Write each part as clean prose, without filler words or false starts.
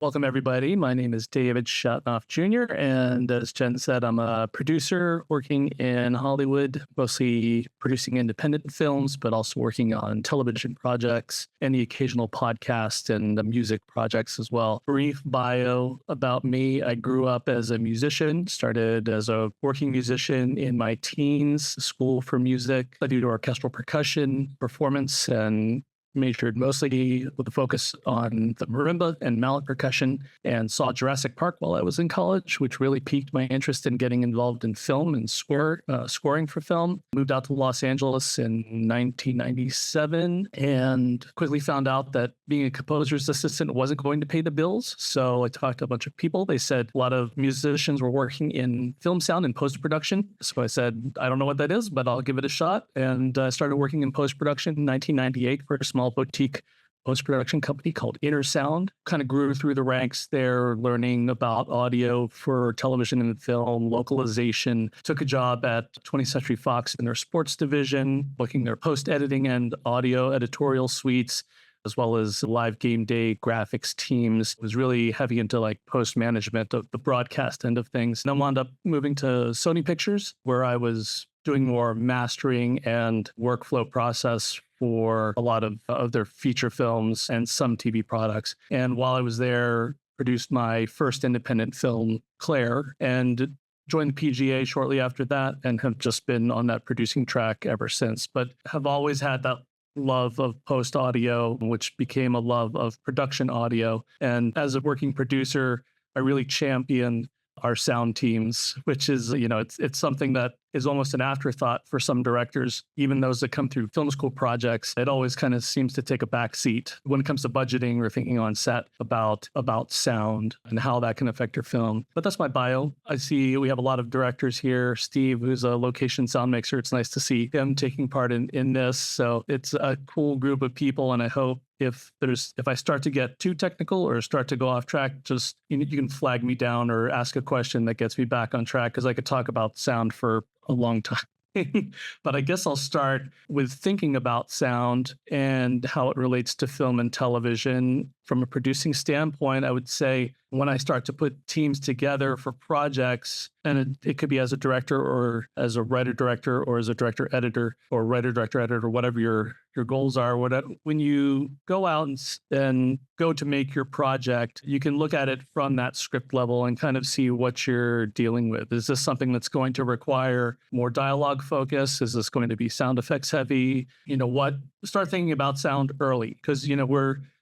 Welcome, everybody. My name is David Schatanoff Jr., and as Jen said, I'm a producer working in Hollywood, mostly producing independent films, but also working on television projects and the occasional podcast and the music projects as well. Brief bio about me. I grew up as a musician, started as a working musician in my teens, school for music, studied orchestral percussion, performance, and majored mostly with a focus on the marimba and mallet percussion, and saw Jurassic Park while I was in college, which really piqued my interest in getting involved in film and scoring for film. Moved out to Los Angeles in 1997 and quickly found out that being a composer's assistant wasn't going to pay the bills. So I talked to a bunch of people. They said a lot of musicians were working in film sound and post-production. So I said, I don't know what that is, but I'll give it a shot. And I started working in post-production in 1998 for a small boutique post-production company called Inner Sound. Kind of grew through the ranks there, learning about audio for television and film, localization. Took a job at 20th Century Fox in their sports division, looking their post-editing and audio editorial suites, as well as live game day graphics teams. Was really heavy into like post-management of the broadcast end of things. And I wound up moving to Sony Pictures, where I was doing more mastering and workflow process for a lot of their feature films and some TV products. And while I was there, produced my first independent film, Claire, and joined the PGA shortly after that, and have just been on that producing track ever since. But have always had that love of post audio, which became a love of production audio. And as a working producer, I really champion our sound teams, which is, it's something that is almost an afterthought for some directors, even those that come through film school projects. It always kind of seems to take a back seat when it comes to budgeting or thinking on set about sound and how that can affect your film. But that's my bio. I see we have a lot of directors here. Steve, who's a location sound mixer. It's nice to see him taking part in this. So it's a cool group of people, and I hope if I start to get too technical or start to go off track, just you can flag me down or ask a question that gets me back on track, because I could talk about sound for a long time. But I guess I'll start with thinking about sound and how it relates to film and television. From a producing standpoint, I would say when I start to put teams together for projects, and it could be as a director or as a writer-director or as a director-editor or writer-director-editor, whatever your goals are. When you go out and go to make your project, you can look at it from that script level and kind of see what you're dealing with. Is this something that's going to require more dialogue focus? Is this going to be sound effects heavy? Start thinking about sound early, because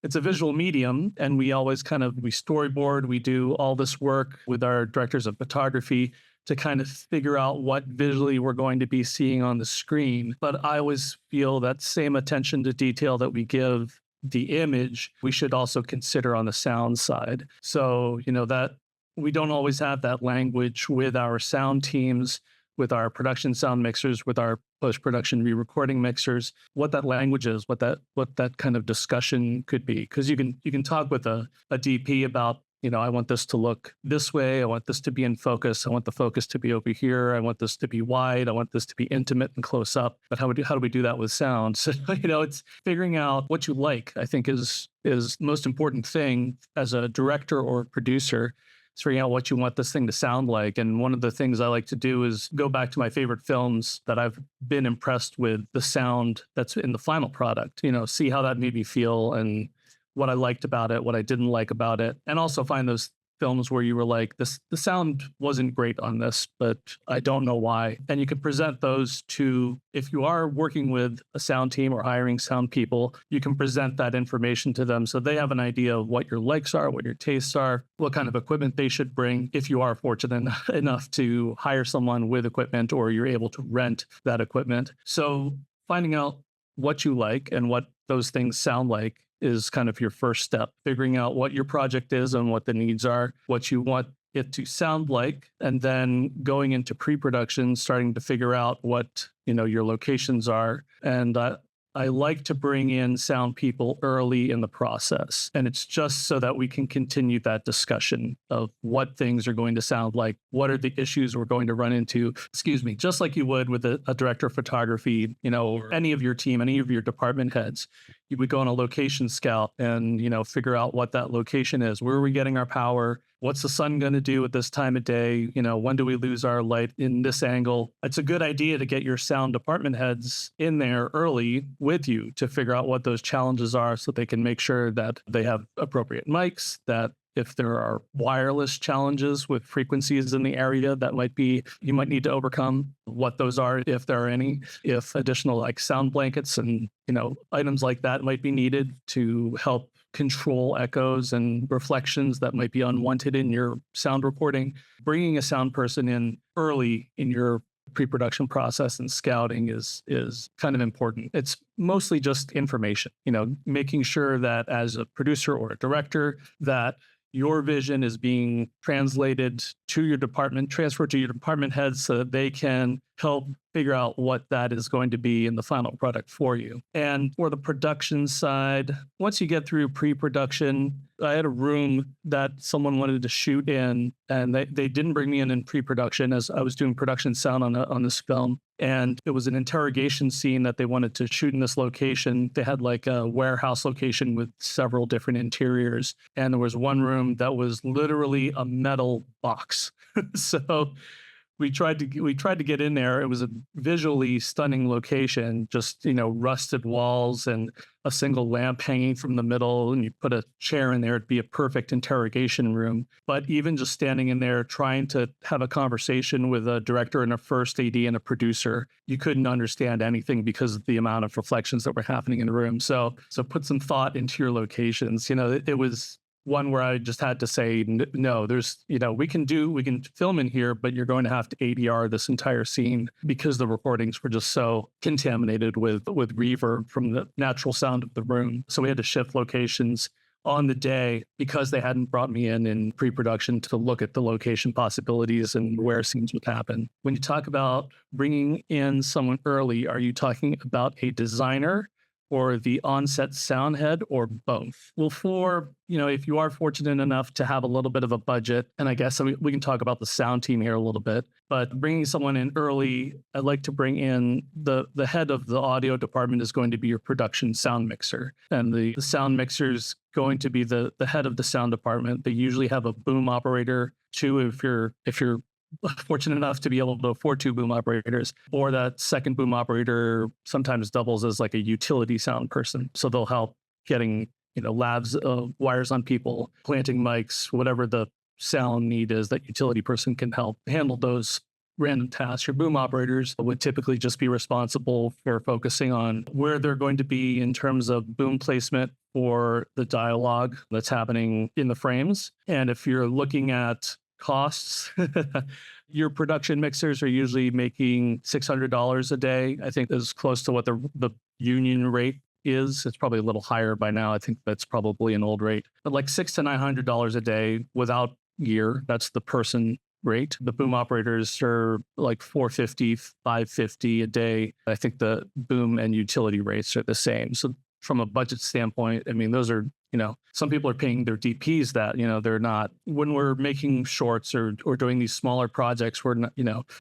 it's a visual medium, and we always we storyboard, we do all this work with our directors of photography to kind of figure out what visually we're going to be seeing on the screen. But I always feel that same attention to detail that we give the image, we should also consider on the sound side. So, that we don't always have that language with our sound teams, with our production sound mixers, with our post-production re-recording mixers, what that language is, what that kind of discussion could be. Because you can talk with a DP about, I want this to look this way. I want this to be in focus. I want the focus to be over here. I want this to be wide. I want this to be intimate and close up. But how do we do that with sound? So, it's figuring out what you like, I think is the most important thing as a director or producer. Figuring out what you want this thing to sound like. And one of the things I like to do is go back to my favorite films that I've been impressed with the sound that's in the final product, see how that made me feel and what I liked about it, what I didn't like about it. And also find those films where you were like, the sound wasn't great on this, but I don't know why. And you can present those to, if you are working with a sound team or hiring sound people, you can present that information to them so they have an idea of what your likes are, what your tastes are, what kind of equipment they should bring, if you are fortunate enough to hire someone with equipment or you're able to rent that equipment. So finding out what you like and what those things sound like is kind of your first step, figuring out what your project is and what the needs are, what you want it to sound like, and then going into pre-production, starting to figure out what, your locations are. And I like to bring in sound people early in the process. And it's just so that we can continue that discussion of what things are going to sound like, what are the issues we're going to run into, just like you would with a director of photography, or any of your team, any of your department heads. you would go on a location scout and, figure out what that location is. Where are we getting our power? What's the sun going to do at this time of day? When do we lose our light in this angle? It's a good idea to get your sound department heads in there early with you to figure out what those challenges are so they can make sure that they have appropriate mics, that if there are wireless challenges with frequencies in the area that you might need to overcome, what those are, if there are any, if additional like sound blankets and, items like that might be needed to help control echoes and reflections that might be unwanted in your sound recording. Bringing a sound person in early in your pre-production process and scouting is kind of important. It's mostly just information, making sure that as a producer or a director that your vision is being translated to your department, transferred to your department heads so that they can help figure out what that is going to be in the final product for you. And for the production side, once you get through pre-production, I had a room that someone wanted to shoot in, and they didn't bring me in pre-production as I was doing production sound on this film. And it was an interrogation scene that they wanted to shoot in this location. They had like a warehouse location with several different interiors. And there was one room that was literally a metal box. So we tried to get in there. It was a visually stunning location, just, rusted walls and a single lamp hanging from the middle, and you put a chair in there, it'd be a perfect interrogation room. But even just standing in there, trying to have a conversation with a director and a first AD and a producer, you couldn't understand anything because of the amount of reflections that were happening in the room. So put some thought into your locations. It was one where I just had to say, no, there's, we can film in here, but you're going to have to ADR this entire scene because the recordings were just so contaminated with reverb from the natural sound of the room. So we had to shift locations on the day because they hadn't brought me in pre-production to look at the location possibilities and where scenes would happen. When you talk about bringing in someone early, are you talking about a designer or the on-set sound head, or both? Well, if you are fortunate enough to have a little bit of a budget, and I guess we can talk about the sound team here a little bit, but bringing someone in early, I'd like to bring in the head of the audio department is going to be your production sound mixer. And the sound mixer's going to be the head of the sound department. They usually have a boom operator too, if you're fortunate enough to be able to afford 2 boom operators, or that second boom operator sometimes doubles as like a utility sound person. So they'll help getting, labs, wires on people, planting mics, whatever the sound need is, that utility person can help handle those random tasks. Your boom operators would typically just be responsible for focusing on where they're going to be in terms of boom placement for the dialogue that's happening in the frames. And if you're looking at costs, your production mixers are usually making $600 a day. I think that's close to what the union rate is. It's probably a little higher by now. I think that's probably an old rate, but like $600 to $900 a day without gear. That's the person rate. The boom operators are like $450, $550 a day. I think the boom and utility rates are the same. So from a budget standpoint, I mean, those are, some people are paying their DPs that, they're not, when we're making shorts or doing these smaller projects, we're not,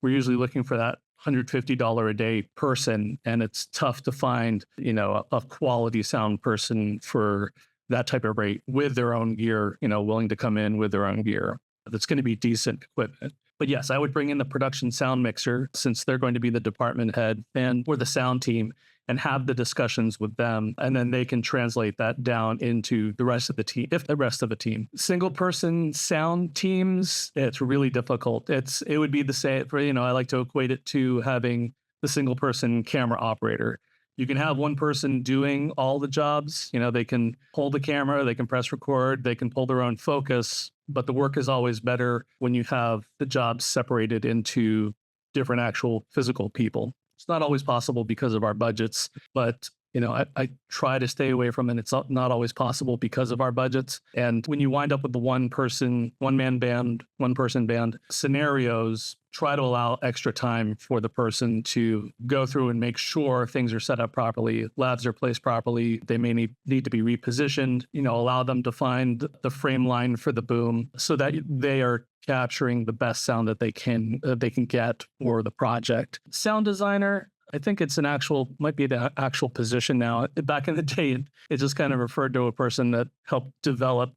we're usually looking for that $150 a day person. And it's tough to find, a quality sound person for that type of rate with their own gear, willing to come in with their own gear. That's going to be decent equipment. But yes, I would bring in the production sound mixer, since they're going to be the department head or the sound team, and have the discussions with them. And then they can translate that down into the rest of the team, if the rest of the team. Single person sound teams, it's really difficult. It would be the same for, I like to equate it to having the single person camera operator. You can have one person doing all the jobs. They can hold the camera, they can press record, they can pull their own focus, but the work is always better when you have the jobs separated into different actual physical people. It's not always possible because of our budgets, but I try to stay away from it. It's not always possible because of our budgets. And when you wind up with the one person band scenarios, try to allow extra time for the person to go through and make sure things are set up properly, labs are placed properly. They may need to be repositioned, allow them to find the frame line for the boom so that they are capturing the best sound that they can get for the project. Sound designer, I think it's might be the actual position now. Back in the day, it just kind of referred to a person that helped develop,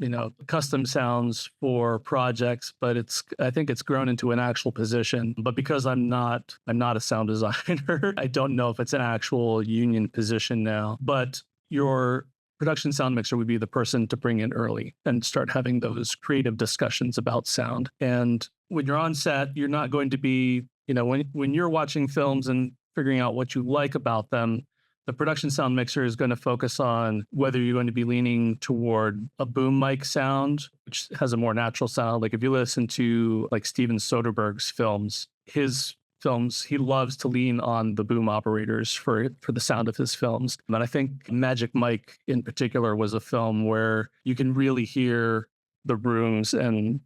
custom sounds for projects, but I think it's grown into an actual position. But because I'm not a sound designer, I don't know if it's an actual union position now. But your production sound mixer would be the person to bring in early and start having those creative discussions about sound. And when you're on set, you're not going to be, when you're watching films and figuring out what you like about them, the production sound mixer is going to focus on whether you're going to be leaning toward a boom mic sound, which has a more natural sound. Like if you listen to like Steven Soderbergh's films, he loves to lean on the boom operators for the sound of his films. And I think Magic Mike in particular was a film where you can really hear the rooms and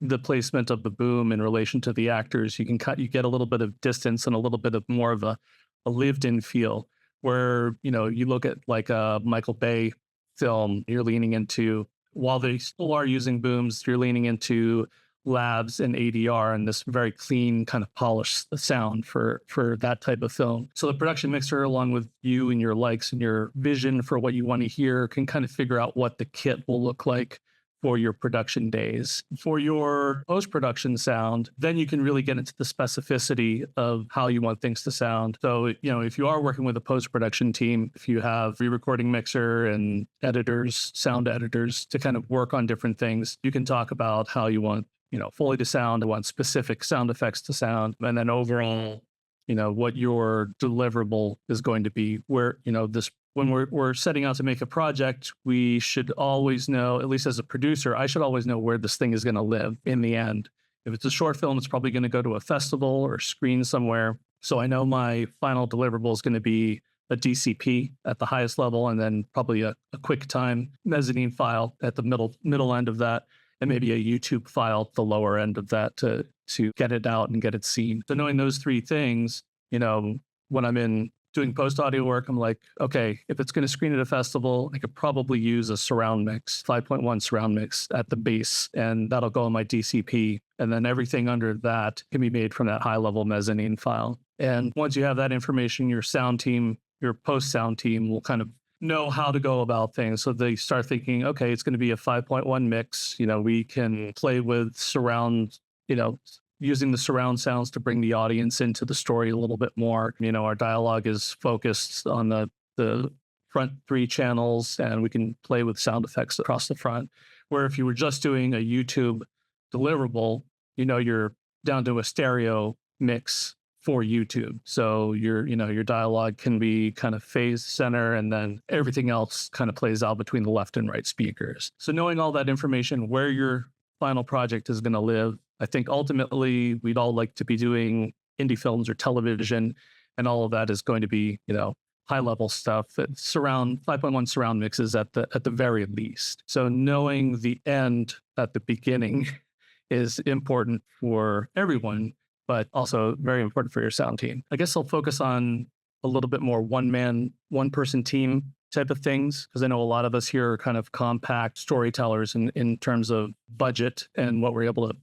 the placement of the boom in relation to the actors. You get a little bit of distance and a little bit of more of a lived-in feel. Where you look at like a Michael Bay film, you're leaning into, while they still are using booms, you're leaning into labs and ADR and this very clean kind of polished sound for that type of film. So the production mixer, along with you and your likes and your vision for what you want to hear, can kind of figure out what the kit will look like for your production days. For your post-production sound, then you can really get into the specificity of how you want things to sound. So, if you are working with a post-production team, if you have re-recording mixer and editors, sound editors to kind of work on different things, you can talk about how you want, Foley to sound, you want specific sound effects to sound, and then overall, what your deliverable is going to be, where, when we're setting out to make a project, we should always know, at least as a producer, I should always know where this thing is going to live in the end. If it's a short film, it's probably going to go to a festival or screen somewhere. So I know my final deliverable is going to be a DCP at the highest level, and then probably a QuickTime mezzanine file at the middle end of that, and maybe a YouTube file at the lower end of that to get it out and get it seen. So knowing those three things, when I'm doing post-audio work, I'm like, okay, if it's going to screen at a festival, I could probably use a surround mix, 5.1 surround mix at the base, and that'll go on my DCP. And then everything under that can be made from that high-level mezzanine file. And once you have that information, your sound team, your post-sound team will kind of know how to go about things. So they start thinking, okay, it's going to be a 5.1 mix. We can play with surround, using the surround sounds to bring the audience into the story a little bit more. Our dialogue is focused on the front three channels, and we can play with sound effects across the front. Where if you were just doing a YouTube deliverable, you're down to a stereo mix for YouTube. So your dialogue can be kind of phase center, and then everything else kind of plays out between the left and right speakers. So knowing all that information, where your final project is going to live, I think ultimately we'd all like to be doing indie films or television, and all of that is going to be, high level stuff. Surround 5.1 surround mixes at the very least. So knowing the end at the beginning is important for everyone, but also very important for your sound team. I guess I'll focus on a little bit more one person team type of things, because I know a lot of us here are kind of compact storytellers in terms of budget and what we're able to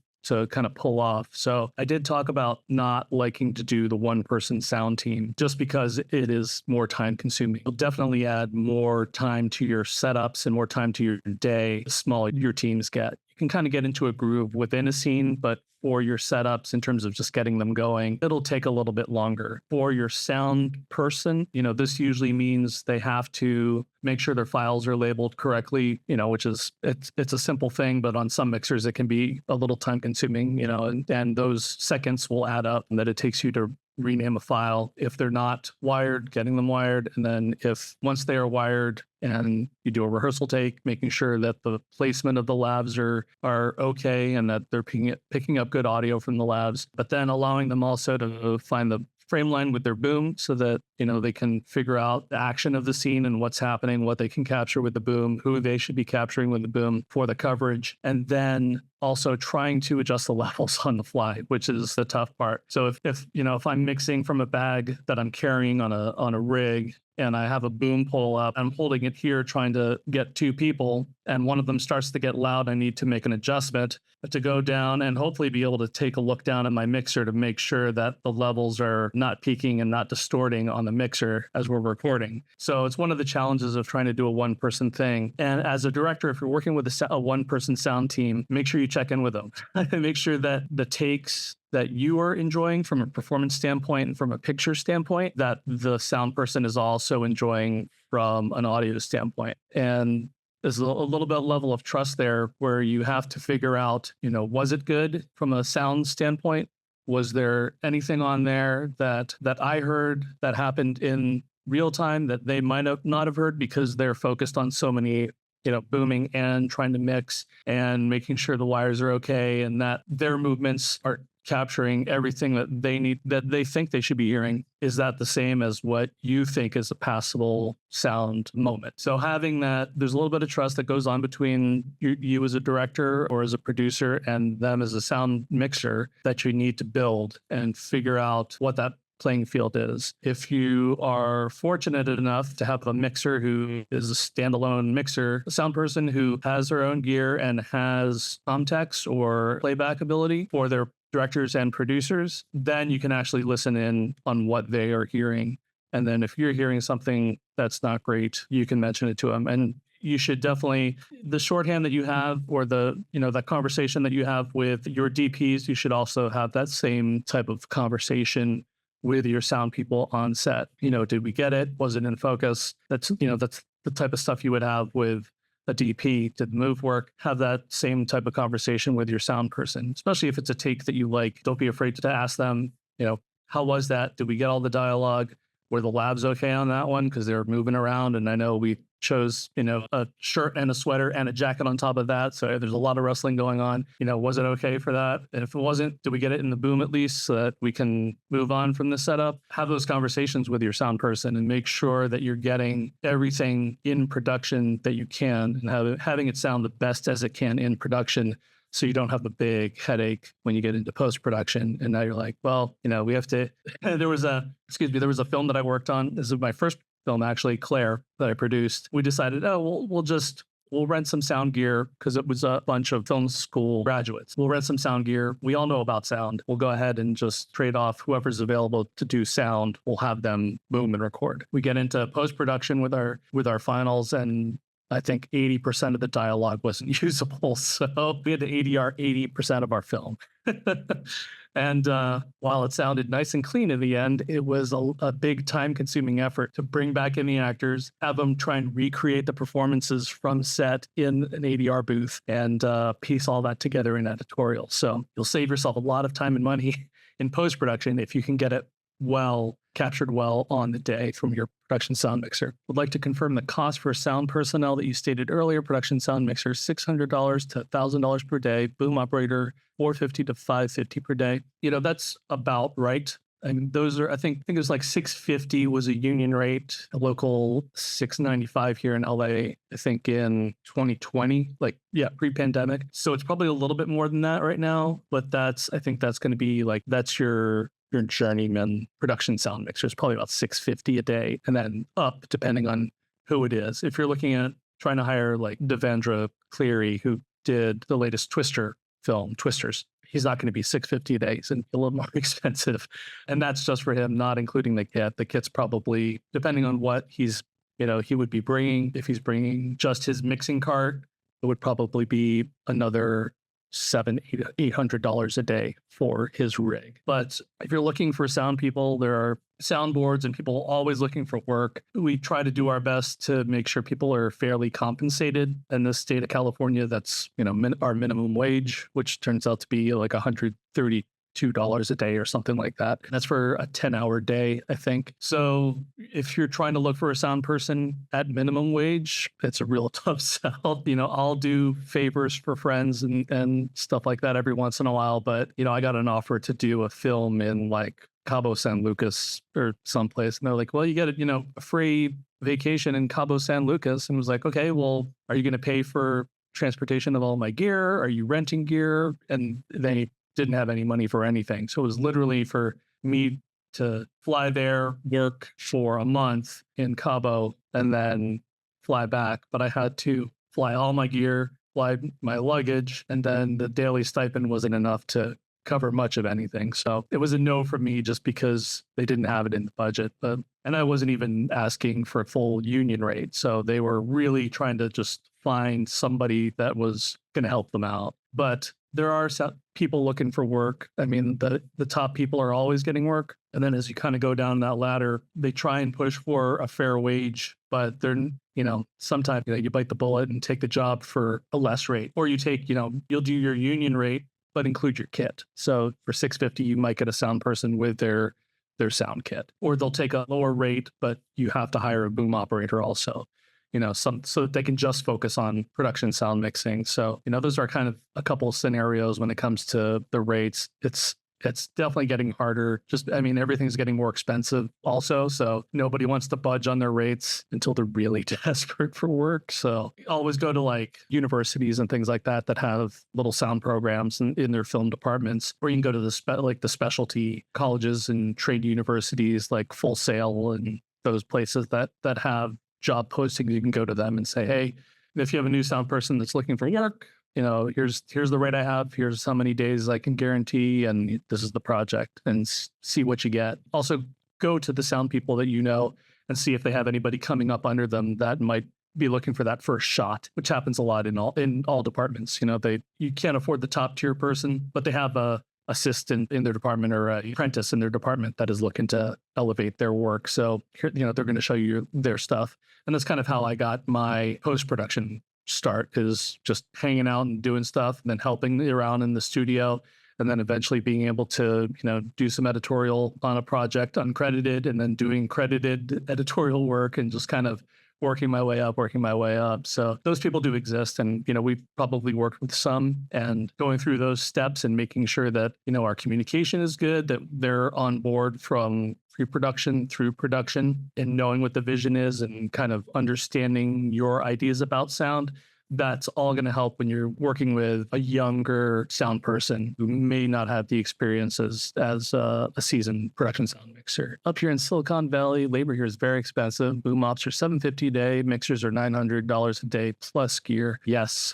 kind of pull off. So I did talk about not liking to do the one person sound team just because it is more time consuming. It'll definitely add more time to your setups and more time to your day the smaller your teams get. You can kind of get into a groove within a scene, but for your setups in terms of just getting them going, it'll take a little bit longer. For your sound person, this usually means they have to make sure their files are labeled correctly, which is, it's a simple thing, but on some mixers, it can be a little time consuming, and those seconds will add up, and that it takes you to rename a file if they're not wired, getting them wired. And then if once they are wired and you do a rehearsal take, making sure that the placement of the labs are okay and that they're picking up good audio from the labs, but then allowing them also to find the frame line with their boom so that, they can figure out the action of the scene and what's happening, what they can capture with the boom, who they should be capturing with the boom for the coverage. And then also trying to adjust the levels on the fly, which is the tough part. So if I'm mixing from a bag that I'm carrying on a rig, and I have a boom pole up, I'm holding it here trying to get two people, and one of them starts to get loud, I need to make an adjustment to go down and hopefully be able to take a look down at my mixer to make sure that the levels are not peaking and not distorting on the mixer as we're recording. So it's one of the challenges of trying to do a one-person thing. And as a director, if you're working with a one-person sound team, make sure you check in with them. Make sure that the takes that you are enjoying from a performance standpoint and from a picture standpoint, that the sound person is also enjoying from an audio standpoint. And there's a little bit level of trust there where you have to figure out, was it good from a sound standpoint? Was there anything on there that I heard that happened in real time that they might have not have heard because they're focused on so many booming and trying to mix and making sure the wires are okay and that their movements are capturing everything that they need, that they think they should be hearing? Is that the same as what you think is a passable sound moment? So having that, there's a little bit of trust that goes on between you as a director or as a producer and them as a sound mixer that you need to build and figure out what that playing field is. If you are fortunate enough to have a mixer who is a standalone mixer, a sound person who has their own gear and has context or playback ability for their directors and producers, then you can actually listen in on what they are hearing. And then if you're hearing something that's not great, you can mention it to them. And you should definitely, the shorthand that you have or that conversation that you have with your DPs, you should also have that same type of conversation with your sound people on set. Did we get it? Was it in focus? That's the type of stuff you would have with a DP. Did the move work? Have that same type of conversation with your sound person, especially if it's a take that you like. Don't be afraid to ask them, how was that? Did we get all the dialogue? Were the labs okay on that one? Because they're moving around. And I know we chose, a shirt and a sweater and a jacket on top of that. So there's a lot of wrestling going on. Was it okay for that? And if it wasn't, did we get it in the boom at least so that we can move on from the setup? Have those conversations with your sound person and make sure that you're getting everything in production that you can and having it sound the best as it can in production. So you don't have a big headache when you get into post-production. And now you're like, well, we have to, there was a film that I worked on. This is my first film, actually, Claire, that I produced. We decided, we'll rent some sound gear because it was a bunch of film school graduates. We'll rent some sound gear. We all know about sound. We'll go ahead and just trade off whoever's available to do sound. We'll have them boom and record. We get into post-production with our finals, and I think 80% of the dialogue wasn't usable. So we had to ADR 80% of our film. And while it sounded nice and clean in the end, it was a big time-consuming effort to bring back in the actors, have them try and recreate the performances from set in an ADR booth, and piece all that together in editorial. So you'll save yourself a lot of time and money in post-production if you can get it captured well on the day from your production sound mixer. Would like to confirm the cost for sound personnel that you stated earlier. Production sound mixer, $600 to $1,000 per day. Boom operator, $450 to $550 per day. That's about right. I mean, those are, I think it was like $650 was a union rate, a local $695 here in LA, I think in 2020, pre-pandemic. So it's probably a little bit more than that right now, but I think that's going to be that's your journeyman production sound mixer is probably about $650 a day, and then up depending on who it is. If you're looking at trying to hire Devendra Cleary, who did the latest Twister film, Twisters, he's not going to be $650 a day. He's a little more expensive, and that's just for him, not including the kit. The kit's probably, depending on what he would be bringing. If he's bringing just his mixing cart, it would probably be another $800 a day for his rig. But if you're looking for sound people, there are soundboards and people always looking for work. We try to do our best to make sure people are fairly compensated. In the state of California, that's our minimum wage, which turns out to be $132 a day or something like that. And that's for a 10-hour day, I think. So if you're trying to look for a sound person at minimum wage, it's a real tough sell. I'll do favors for friends and stuff like that every once in a while. But, I got an offer to do a film in Cabo San Lucas or someplace. And they're like, well, you get a free vacation in Cabo San Lucas. And I was like, okay, well, are you going to pay for transportation of all my gear? Are you renting gear? And they didn't have any money for anything. So it was literally for me to fly there, work for a month in Cabo, and then fly back. But I had to fly all my gear, fly my luggage, and then the daily stipend wasn't enough to cover much of anything. So it was a no for me just because they didn't have it in the budget. And I wasn't even asking for a full union rate. So they were really trying to just find somebody that was going to help them out. But there are people looking for work. I mean, the top people are always getting work. And then as you kind of go down that ladder, they try and push for a fair wage, but they're, sometimes you bite the bullet and take the job for a less rate, or you take, you'll do your union rate, but include your kit. So for $650, you might get a sound person with their sound kit, or they'll take a lower rate, but you have to hire a boom operator also, so that they can just focus on production sound mixing. So, those are kind of a couple of scenarios when it comes to the rates. It's definitely getting harder. Everything's getting more expensive also. So nobody wants to budge on their rates until they're really desperate for work. So always go to like universities and things like that have little sound programs in their film departments, or you can go to the specialty colleges and trade universities like Full Sail and those places that have job postings. You can go to them and say, hey, if you have a new sound person that's looking for work, here's the rate I have, here's how many days I can guarantee, and this is the project, and see what you get. Also, go to the sound people that and see if they have anybody coming up under them that might be looking for that first shot, which happens a lot in all departments. You can't afford the top tier person, but they have a assistant in their department or an apprentice in their department that is looking to elevate their work. So, they're going to show you their stuff. And that's kind of how I got my post-production start, is just hanging out and doing stuff, and then helping around in the studio, and then eventually being able to, do some editorial on a project uncredited, and then doing credited editorial work, and just kind of working my way up. So those people do exist. And, we've probably worked with some, and going through those steps and making sure that, our communication is good, that they're on board from pre-production through production, and knowing what the vision is and kind of understanding your ideas about sound. That's all going to help when you're working with a younger sound person who may not have the experience as a seasoned production sound mixer. Up here in Silicon Valley, labor here is very expensive. Boom ops are $750 a day. Mixers are $900 a day plus gear. Yes.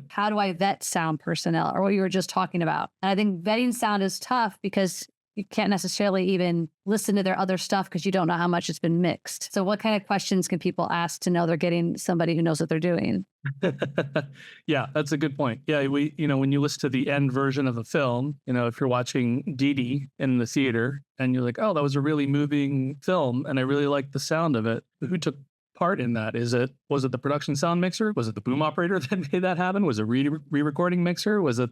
How do I vet sound personnel, or what you were just talking about? And I think vetting sound is tough because you can't necessarily even listen to their other stuff because you don't know how much it's been mixed. So what kind of questions can people ask to know they're getting somebody who knows what they're doing? Yeah, that's a good point. Yeah, when you listen to the end version of a film, if you're watching Dee Dee in the theater and you're like, oh, that was a really moving film and I really liked the sound of it. Who took part in that? Was it the production sound mixer? Was it the boom operator that made that happen? Was it a re-recording mixer? Was it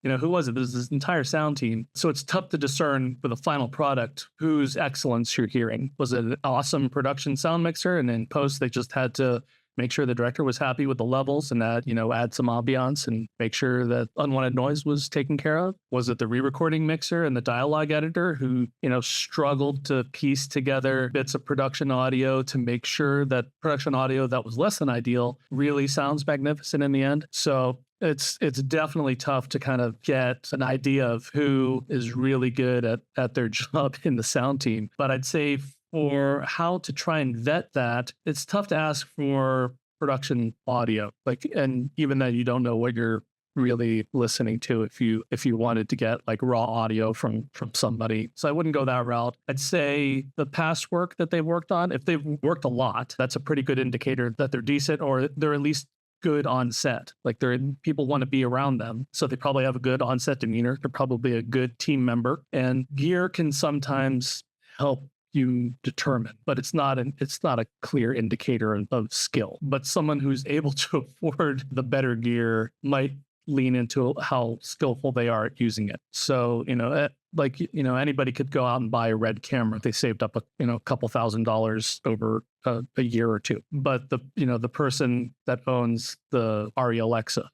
who was it? There's this entire sound team. So it's tough to discern with a final product whose excellence you're hearing. Was it an awesome production sound mixer, and in post they just had to make sure the director was happy with the levels and add some ambiance and make sure that unwanted noise was taken care of? Was it the re-recording mixer and the dialogue editor who, struggled to piece together bits of production audio to make sure that production audio that was less than ideal really sounds magnificent in the end? So it's definitely tough to kind of get an idea of who is really good at their job in the sound team. But I'd say for how to try and vet that, it's tough to ask for production audio. And even then, you don't know what you're really listening to if you wanted to get like raw audio from somebody. So I wouldn't go that route. I'd say the past work that they've worked on, if they've worked a lot, that's a pretty good indicator that they're decent, or they're at least good on set. Like people want to be around them. So they probably have a good on-set demeanor. They're probably a good team member. And gear can sometimes help you determine, but it's not a clear indicator of skill. But someone who's able to afford the better gear might lean into how skillful they are at using it. So, anybody could go out and buy a red camera if they saved up a couple $1,000s over a year or two. But the person that owns the Arri Alexa,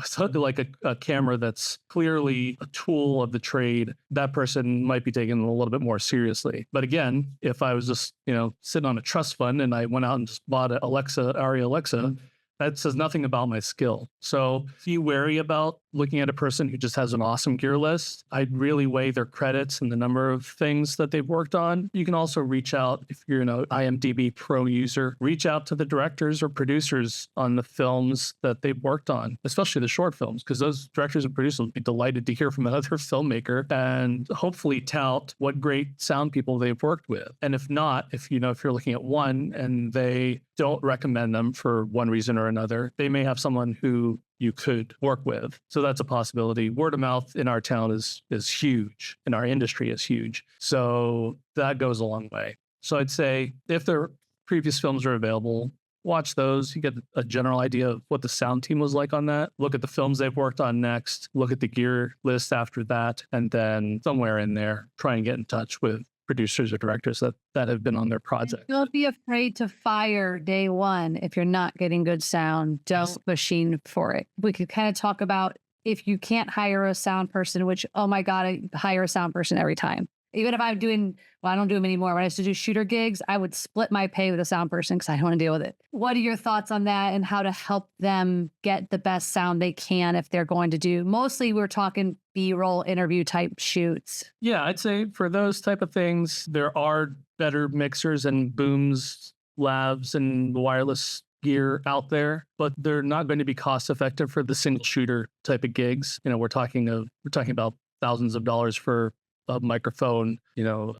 so like a camera that's clearly a tool of the trade, that person might be taken a little bit more seriously. But again, if I was just, sitting on a trust fund and I went out and just bought an Arri Alexa, That says nothing about my skill. So be wary about looking at a person who just has an awesome gear list. I'd really weigh their credits and the number of things that they've worked on. You can also reach out, if you're an IMDb Pro user, reach out to the directors or producers on the films that they've worked on, especially the short films, because those directors and producers will be delighted to hear from another filmmaker and hopefully tout what great sound people they've worked with. And if not, if you're looking at one and they don't recommend them for one reason or another, they may have someone who you could work with. So that's a possibility. Word of mouth in our town is huge, and our industry is huge. So that goes a long way. So I'd say if their previous films are available, watch those. You get a general idea of what the sound team was like on that. Look at the films they've worked on next. Look at the gear list after that. And then somewhere in there, try and get in touch with producers or directors that have been on their project. Don't be afraid to fire day one if you're not getting good sound. Don't machine for it. We could kind of talk about if you can't hire a sound person, which, oh my God, I hire a sound person every time. Even if I'm doing, well, I don't do them anymore. When I used to do shooter gigs, I would split my pay with a sound person because I don't want to deal with it. What are your thoughts on that and how to help them get the best sound they can if they're going to do? Mostly we're talking B-roll interview type shoots. Yeah, I'd say for those type of things, there are better mixers and booms, lavs, and wireless gear out there, but they're not going to be cost effective for the single shooter type of gigs. We're talking about thousands of dollars for a microphone,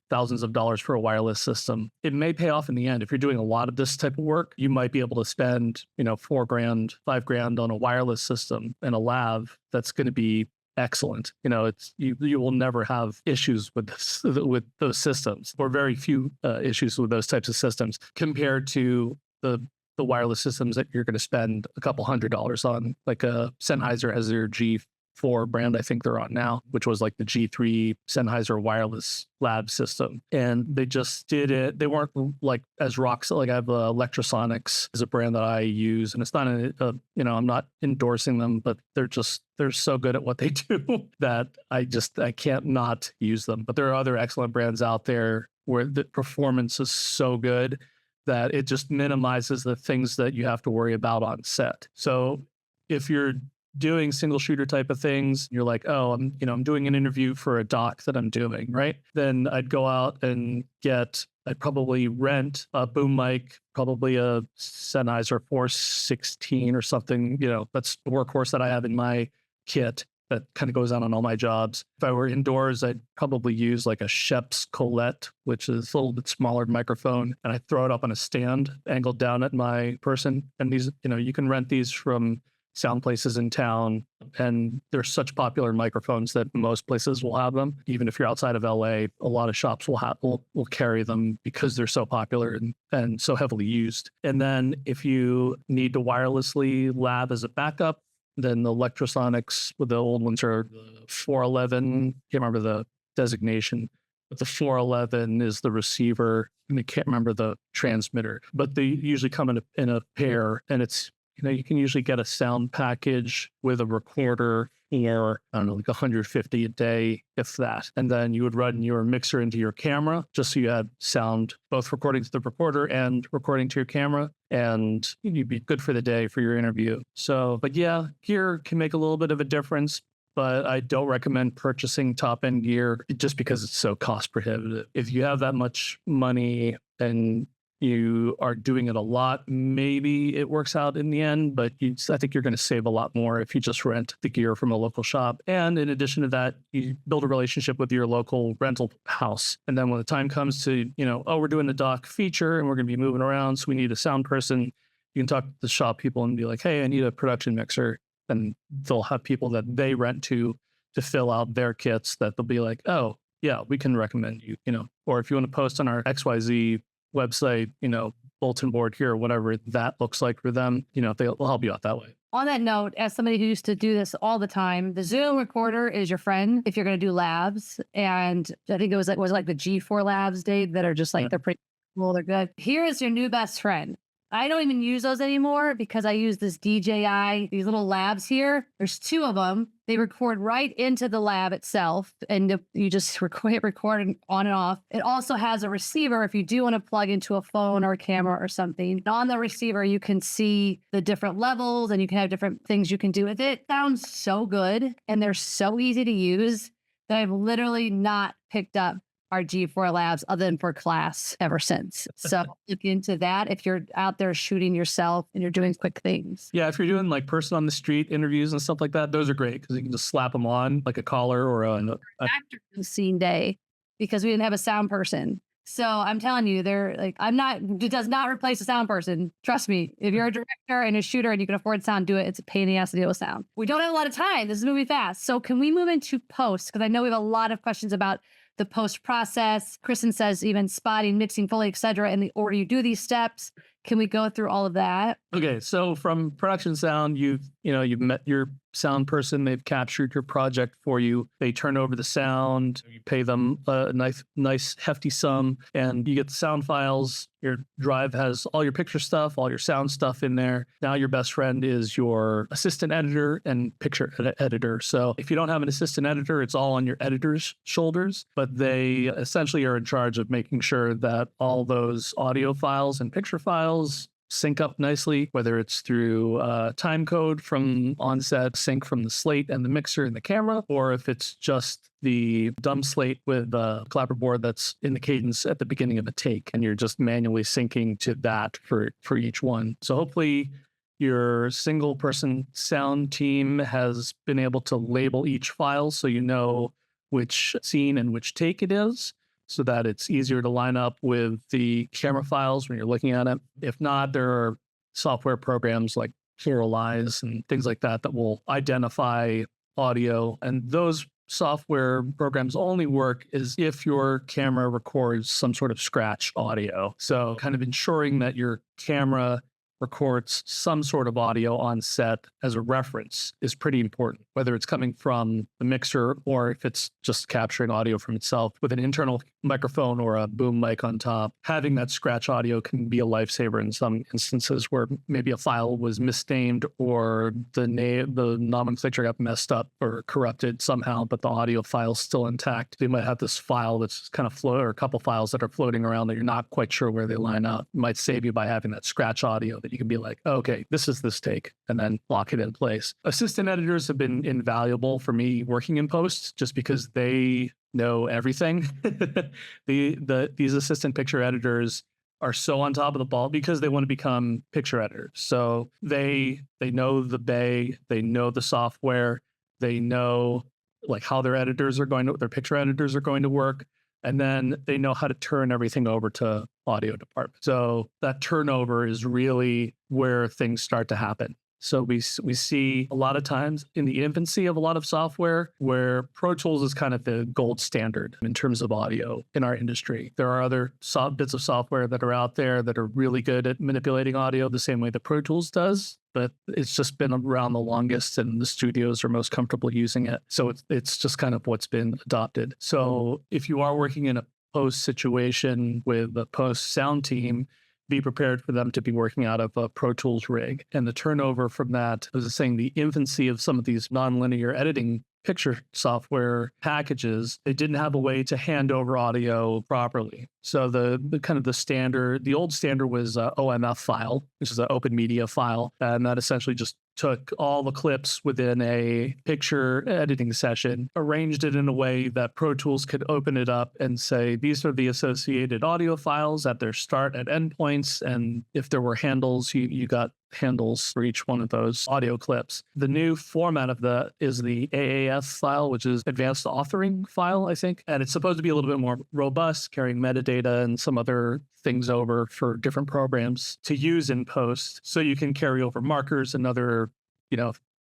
thousands of dollars for a wireless system. It may pay off in the end. If you're doing a lot of this type of work, you might be able to spend, $4,000, $5,000 on a wireless system and a lav that's going to be excellent. You will never have issues with those systems, or very few issues with those types of systems compared to the wireless systems that you're going to spend a couple $100s on. Like Sennheiser has their G4 brand, I think they're on now, which was like the G3 Sennheiser wireless lab system. And they just did it. They weren't like as rock. Like I have Electrosonics is a brand that I use, and it's not I'm not endorsing them, but they're so good at what they do that I can't not use them. But there are other excellent brands out there where the performance is so good that it just minimizes the things that you have to worry about on set. So if you're doing single shooter type of things, you're like, oh, I'm doing an interview for a doc that I'm doing, right? Then I'd go out and I'd probably rent a boom mic, probably a Sennheiser 416 or something. That's the workhorse that I have in my kit that kind of goes out on all my jobs. If I were indoors, I'd probably use like a Sheps Colette, which is a little bit smaller microphone, and I throw it up on a stand angled down at my person. And these, you can rent these from sound places in town, and they're such popular microphones that most places will have them. Even if you're outside of LA, a lot of shops will carry them because they're so popular and so heavily used. And then if you need to wirelessly lab as a backup, then the Electrosonics, with the old ones are the 411. Can't remember the designation, but the 411 is the receiver, and I can't remember the transmitter. But they usually come in a pair, and it's you can usually get a sound package with a recorder for, I don't know, like 150 a day, if that. And then you would run your mixer into your camera just so you had sound, both recording to the recorder and recording to your camera. And you'd be good for the day for your interview. So, but yeah, gear can make a little bit of a difference, but I don't recommend purchasing top-end gear just because it's so cost prohibitive. If you have that much money and you are doing it a lot, maybe it works out in the end, but I think you're going to save a lot more if you just rent the gear from a local shop. And in addition to that, you build a relationship with your local rental house. And then when the time comes to, we're doing a doc feature and we're going to be moving around, so we need a sound person, you can talk to the shop people and be like, hey, I need a production mixer. And they'll have people that they rent to fill out their kits that they'll be like, oh, yeah, we can recommend you, or if you want to post on our XYZ website, bulletin board here, whatever that looks like for them, they'll help you out that way. On that note, as somebody who used to do this all the time, the Zoom recorder is your friend if you're going to do labs. And I think it was like the G4 labs, Dave, that are just like, they're pretty cool. They're good. Here is your new best friend. I don't even use those anymore because I use this DJI, these little labs here. There's 2 of them. They record right into the lab itself, and you just record on and off. It also has a receiver if you do want to plug into a phone or a camera or something. And on the receiver, you can see the different levels and you can have different things you can do with it. Sounds so good, and they're so easy to use that I've literally not picked up our G4 labs other than for class ever since. So look into that if you're out there shooting yourself and you're doing quick things. Yeah, if you're doing like person on the street interviews and stuff like that, those are great because you can just slap them on like a collar or a Actor scene day because we didn't have a sound person. So I'm telling you, they're like, it does not replace a sound person. Trust me. If you're a director and a shooter and you can afford sound, do it. It's a pain in the ass to deal with sound. We don't have a lot of time. This is moving fast. So can we move into post? Because I know we have a lot of questions about the post process. Kristen says even spotting, mixing, fully, etc. in the order you do these steps. Can we go through all of that? Okay, so from production sound, you've met your sound person. They've captured your project for you. They turn over the sound. You pay them a nice hefty sum, and you get the sound files. Your drive has all your picture stuff, all your sound stuff in there. Now your best friend is your assistant editor and picture editor. So if you don't have an assistant editor, it's all on your editor's shoulders. But they essentially are in charge of making sure that all those audio files and picture files sync up nicely, whether it's through time code from onset, sync from the slate and the mixer and the camera, or if it's just the dumb slate with a clapperboard that's in the cadence at the beginning of a take, and you're just manually syncing to that for each one. So hopefully your single person sound team has been able to label each file so you know which scene and which take it is, so that it's easier to line up with the camera files when you're looking at it. If not, there are software programs like Pluralize and things like that that will identify audio. And those software programs only work is if your camera records some sort of scratch audio. So kind of ensuring that your camera records some sort of audio on set as a reference is pretty important, whether it's coming from the mixer or if it's just capturing audio from itself with an internal microphone or a boom mic on top. Having that scratch audio can be a lifesaver in some instances where maybe a file was misnamed or the nomenclature got messed up or corrupted somehow, but the audio file's still intact. They might have this file that's kind of or a couple files that are floating around that you're not quite sure where they line up. It might save you by having that scratch audio that you can be like, oh, okay, this is this take, and then lock it in place. Assistant editors have been invaluable for me working in post just because they know everything. These assistant picture editors are so on top of the ball because they want to become picture editors. So they know the bay, they know the software, they know like how their picture editors are going to work. And then they know how to turn everything over to audio department. So that turnover is really where things start to happen. So we see a lot of times in the infancy of a lot of software where Pro Tools is kind of the gold standard in terms of audio in our industry. There are other bits of software that are out there that are really good at manipulating audio the same way that Pro Tools does, but it's just been around the longest and the studios are most comfortable using it. So it's just kind of what's been adopted. So if you are working in a post situation with a post sound team, be prepared for them to be working out of a Pro Tools rig. And the turnover from that, as I was saying, the infancy of some of these nonlinear editing picture software packages, they didn't have a way to hand over audio properly. So the kind of the old standard was OMF file, which is an open media file. And that essentially just took all the clips within a picture editing session, arranged it in a way that Pro Tools could open it up and say, these are the associated audio files at their start and end points. And if there were handles, you got handles for each one of those audio clips. The new format of that is the AAF file, which is advanced authoring file, I think. And it's supposed to be a little bit more robust, carrying metadata and some other things over for different programs to use in post. So you can carry over markers and other,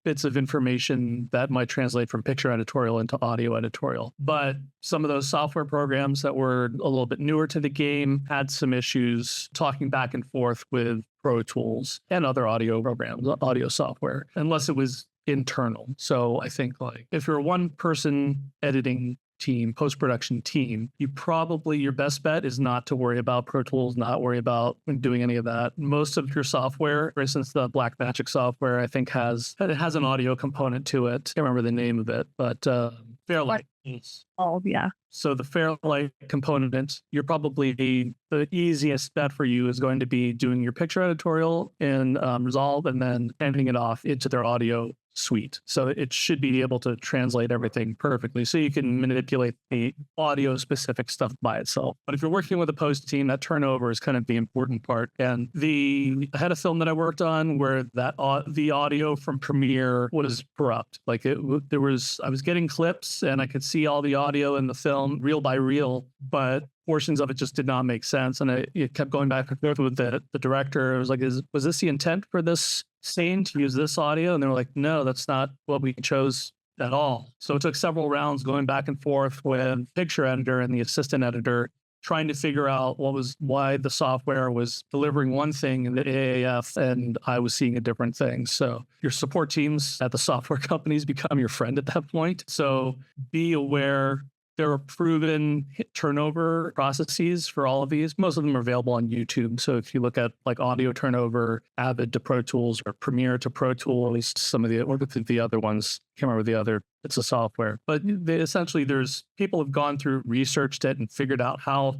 bits of information that might translate from picture editorial into audio editorial. But some of those software programs that were a little bit newer to the game had some issues talking back and forth with Pro Tools and other audio programs, audio software, unless it was internal. So I think like if you're one person editing team, post-production team, your best bet is not to worry about Pro Tools, not worry about doing any of that. Most of your software, for instance, the Blackmagic software, I think has an audio component to it. I can't remember the name of it, but Fairlight. Oh, yeah. So the Fairlight component, you're probably the easiest bet for you is going to be doing your picture editorial in Resolve and then handing it off into their audio suite. So it should be able to translate everything perfectly. So you can manipulate the audio specific stuff by itself. But if you're working with a post team, that turnover is kind of the important part. And I had a film that I worked on where the audio from Premiere was corrupt. Like I was getting clips and I could see all the audio in the film reel by reel, but portions of it just did not make sense. And it kept going back and forth with the director. It was like, was this the intent for this scene to use this audio? And they were like, no, that's not what we chose at all. So it took several rounds going back and forth with picture editor and the assistant editor, trying to figure out why the software was delivering one thing in the AAF and I was seeing a different thing. So your support teams at the software companies become your friend at that point. So be aware. There are proven turnover processes for all of these. Most of them are available on YouTube. So if you look at like audio turnover, Avid to Pro Tools or Premiere to Pro Tool, at least some of the other ones, can't remember the other, it's a software. But essentially there's people have gone through, researched it and figured out how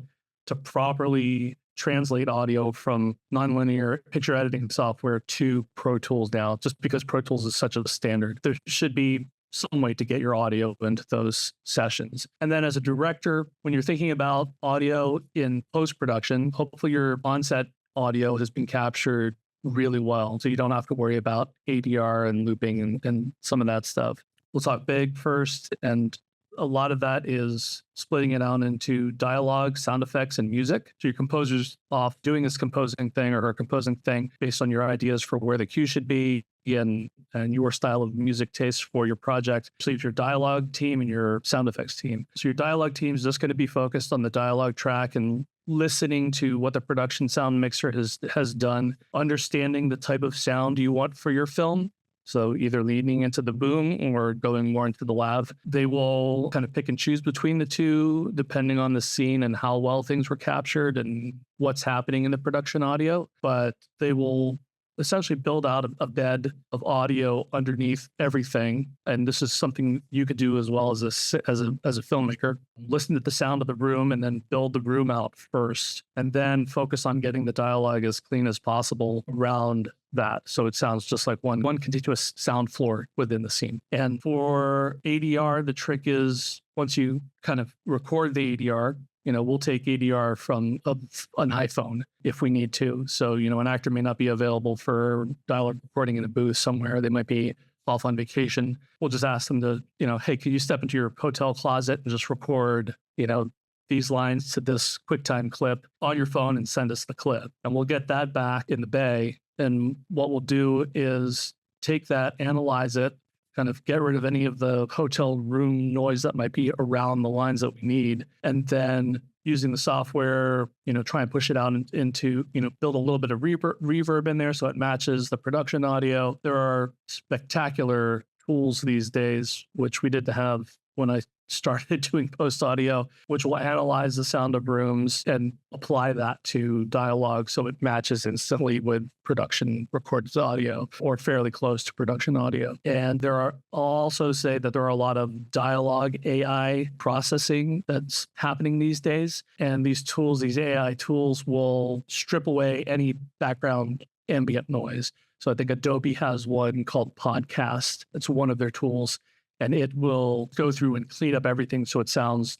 to properly translate audio from nonlinear picture editing software to Pro Tools now, just because Pro Tools is such a standard. There should be some way to get your audio into those sessions. And then as a director, when you're thinking about audio in post-production, hopefully your on-set audio has been captured really well. So you don't have to worry about ADR and looping and some of that stuff. We'll talk big first. And a lot of that is splitting it out into dialogue, sound effects, and music. So your composer's off doing his composing thing or her composing thing based on your ideas for where the cue should be and your style of music taste for your project. So you have your dialogue team and your sound effects team. So your dialogue team is just going to be focused on the dialogue track and listening to what the production sound mixer has done, understanding the type of sound you want for your film. So either leaning into the boom or going more into the lav. They will kind of pick and choose between the two, depending on the scene and how well things were captured and what's happening in the production audio. But they will essentially build out a bed of audio underneath everything. And this is something you could do as well as a filmmaker. Listen to the sound of the room and then build the room out first, and then focus on getting the dialogue as clean as possible around that. So it sounds just like one continuous sound floor within the scene. And for ADR, the trick is once you kind of record the ADR, we'll take ADR from an iPhone if we need to. So, an actor may not be available for dialogue recording in a booth somewhere. They might be off on vacation. We'll just ask them to, hey, can you step into your hotel closet and just record, these lines to this QuickTime clip on your phone and send us the clip. And we'll get that back in the bay. And what we'll do is take that, analyze it, kind of get rid of any of the hotel room noise that might be around the lines that we need. And then using the software, try and push it out into, build a little bit of reverb in there so it matches the production audio. There are spectacular tools these days, which we did to have when I started doing post audio, which will analyze the sound of rooms and apply that to dialogue so it matches instantly with production recorded audio or fairly close to production audio. And I'll also say that there are a lot of dialogue AI processing that's happening these days. And these AI tools will strip away any background ambient noise. So I think Adobe has one called Podcast. It's one of their tools. And it will go through and clean up everything so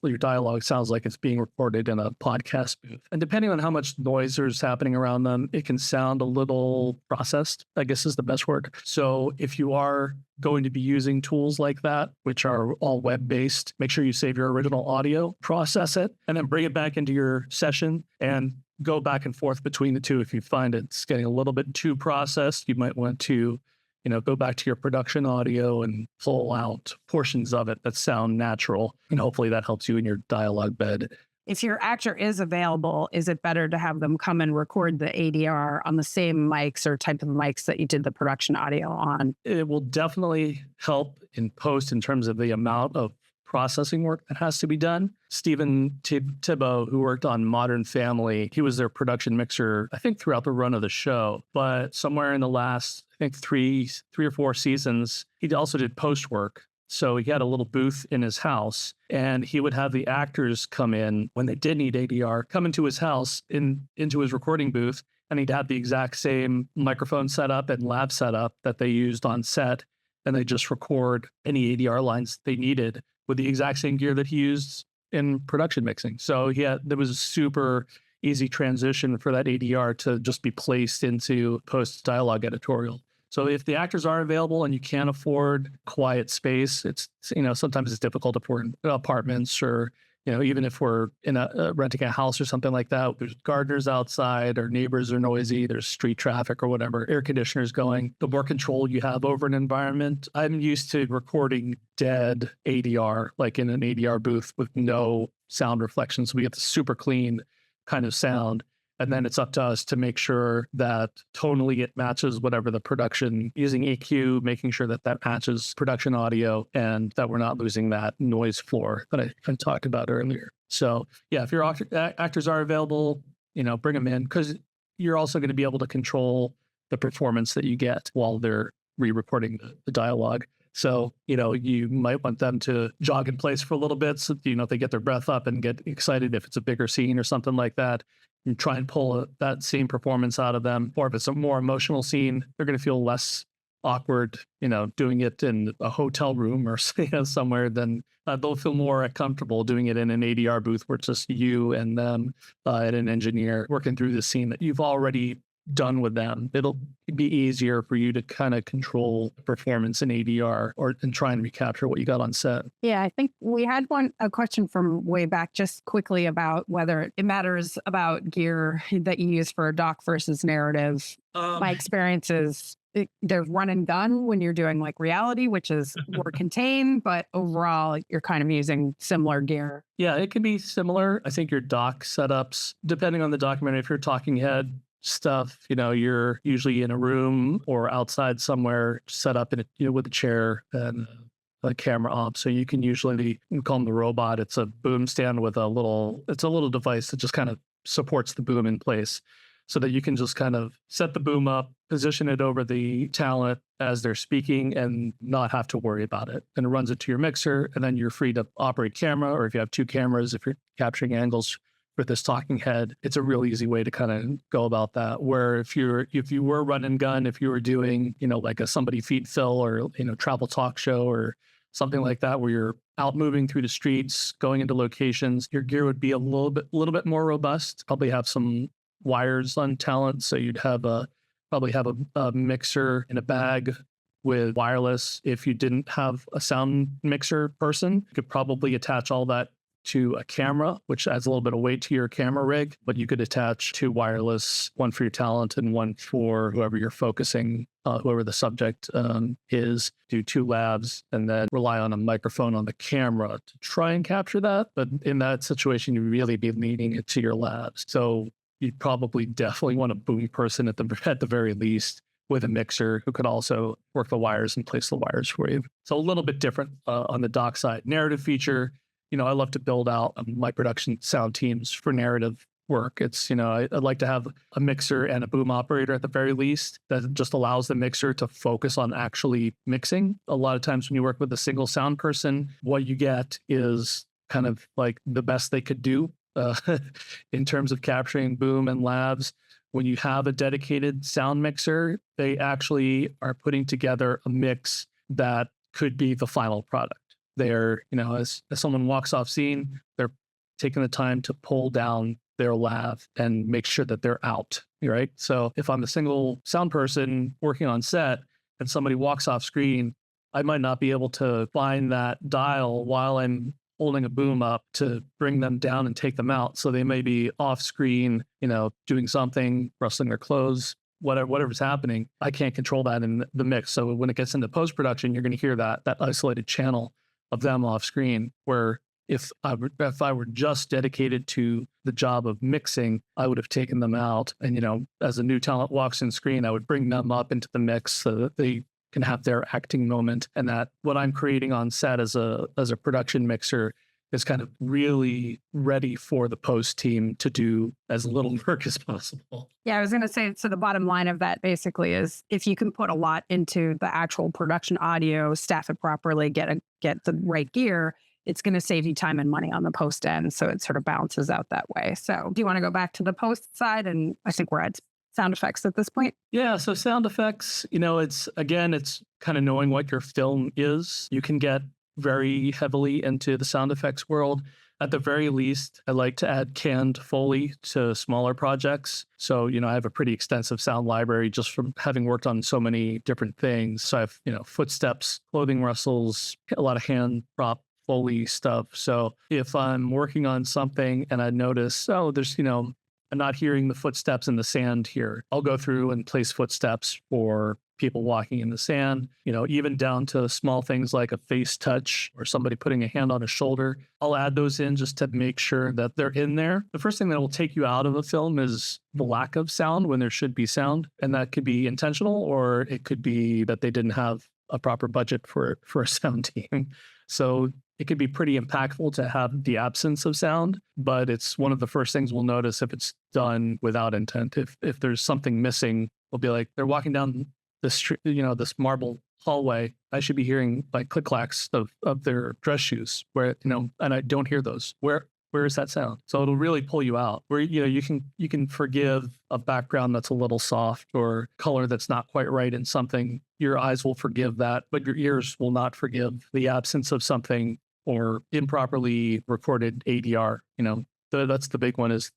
your dialogue sounds like it's being recorded in a podcast booth. And depending on how much noise is happening around them, it can sound a little processed, I guess is the best word. So if you are going to be using tools like that, which are all web-based, make sure you save your original audio, process it, and then bring it back into your session and go back and forth between the two. If you find it's getting a little bit too processed, you might want to go back to your production audio and pull out portions of it that sound natural. And hopefully that helps you in your dialogue bed. If your actor is available, is it better to have them come and record the ADR on the same mics or type of mics that you did the production audio on? It will definitely help in post in terms of the amount of processing work that has to be done. Stephen Thibault, who worked on Modern Family, he was their production mixer, I think, throughout the run of the show. But somewhere in the last, I think, three or four seasons, he also did post work. So he had a little booth in his house, and he would have the actors come in when they did need ADR, come into his house, into his recording booth, and he'd have the exact same microphone setup and lab setup that they used on set, and they just record any ADR lines they needed with the exact same gear that he used in production mixing. So there was a super easy transition for that ADR to just be placed into post-dialogue editorial. So if the actors are available and you can't afford quiet space, it's, sometimes it's difficult to afford apartments, or, even if we're in renting a house or something like that, there's gardeners outside, or neighbors are noisy, there's street traffic or whatever, air conditioners going, the more control you have over an environment. I'm used to recording dead ADR, like in an ADR booth with no sound reflections. So we get the super clean kind of sound. And then it's up to us to make sure that tonally it matches whatever the production, using EQ, making sure that that matches production audio, and that we're not losing that noise floor that I talked about earlier. So yeah, if your actors are available, bring them in, because you're also going to be able to control the performance that you get while they're re-recording the dialogue. So, you might want them to jog in place for a little bit so, they get their breath up and get excited if it's a bigger scene or something like that, and try and pull that same performance out of them. Or if it's a more emotional scene, they're going to feel less awkward, doing it in a hotel room or somewhere, then they'll feel more comfortable doing it in an ADR booth where it's just you and them and an engineer working through the scene that you've already done with them. It'll be easier for you to kind of control performance in ADR and try and recapture what you got on set. Yeah, I think we had a question from way back just quickly about whether it matters about gear that you use for a doc versus narrative. My experience is there's run and gun when you're doing like reality, which is more contained, but overall you're kind of using similar gear. Yeah, it can be similar. I think your doc setups, depending on the documentary, if you're talking head stuff, you're usually in a room or outside somewhere set up in with a chair and a camera op. So you can usually, we call them the robot. It's a boom stand with it's a little device that just kind of supports the boom in place, so that you can just kind of set the boom up, position it over the talent as they're speaking, and not have to worry about it. And it runs it to your mixer, and then you're free to operate camera, or if you have two cameras, if you're capturing angles with this talking head, it's a real easy way to kind of go about that. Where if you were run and gun, if you were doing, like a somebody feed fill or, travel talk show or something like that, where you're out moving through the streets, going into locations, your gear would be a little bit more robust. Probably have some wires on talent. So you'd probably have a mixer in a bag with wireless. If you didn't have a sound mixer person, you could probably attach all that to a camera, which adds a little bit of weight to your camera rig, but you could attach two wireless, one for your talent and one for whoever you're focusing, whoever the subject is, do two labs, and then rely on a microphone on the camera to try and capture that. But in that situation, you really be leaning it to your labs. So you'd probably definitely want a boom person at the very least, with a mixer who could also work the wires and place the wires for you. So a little bit different on the doc side. Narrative feature, I love to build out my production sound teams for narrative work. It's, I'd like to have a mixer and a boom operator at the very least that just allows the mixer to focus on actually mixing. A lot of times when you work with a single sound person, what you get is kind of like the best they could do in terms of capturing boom and labs. When you have a dedicated sound mixer, they actually are putting together a mix that could be the final product. They're, as someone walks off scene, they're taking the time to pull down their lav and make sure that they're out, right? So if I'm a single sound person working on set and somebody walks off screen, I might not be able to find that dial while I'm holding a boom up to bring them down and take them out. So they may be off screen, doing something, rustling their clothes, whatever's happening. I can't control that in the mix. So when it gets into post-production, you're going to hear that isolated channel of them off screen, where if I were just dedicated to the job of mixing, I would have taken them out. And, as a new talent walks in screen, I would bring them up into the mix so that they can have their acting moment, and that what I'm creating on set as a production mixer is kind of really ready for the post team to do as little work as possible. Yeah, I was going to say, so the bottom line of that basically is if you can put a lot into the actual production audio, staff it properly, get the right gear, it's going to save you time and money on the post end. So it sort of balances out that way. So do you want to go back to the post side? And I think we're at sound effects at this point. Yeah, so sound effects, it's kind of knowing what your film is. You can get very heavily into the sound effects world. At the very least, I like to add canned Foley to smaller projects. So, I have a pretty extensive sound library just from having worked on so many different things. So I have, footsteps, clothing rustles, a lot of hand prop Foley stuff. So if I'm working on something and I notice, there's, I'm not hearing the footsteps in the sand here, I'll go through and place footsteps for people walking in the sand, even down to small things like a face touch or somebody putting a hand on a shoulder. I'll add those in just to make sure that they're in there. The first thing that will take you out of a film is the lack of sound when there should be sound. And that could be intentional, or it could be that they didn't have a proper budget for a sound team. So it could be pretty impactful to have the absence of sound, but it's one of the first things we'll notice if it's done without intent. If there's something missing, we'll be like, they're walking down this street, this marble hallway. I should be hearing like click clacks of their dress shoes where, and I don't hear those. Where is that sound? So it'll really pull you out where, you can forgive a background that's a little soft or color that's not quite right in something. Your eyes will forgive that, but your ears will not forgive the absence of something or improperly recorded ADR. That's the big one is,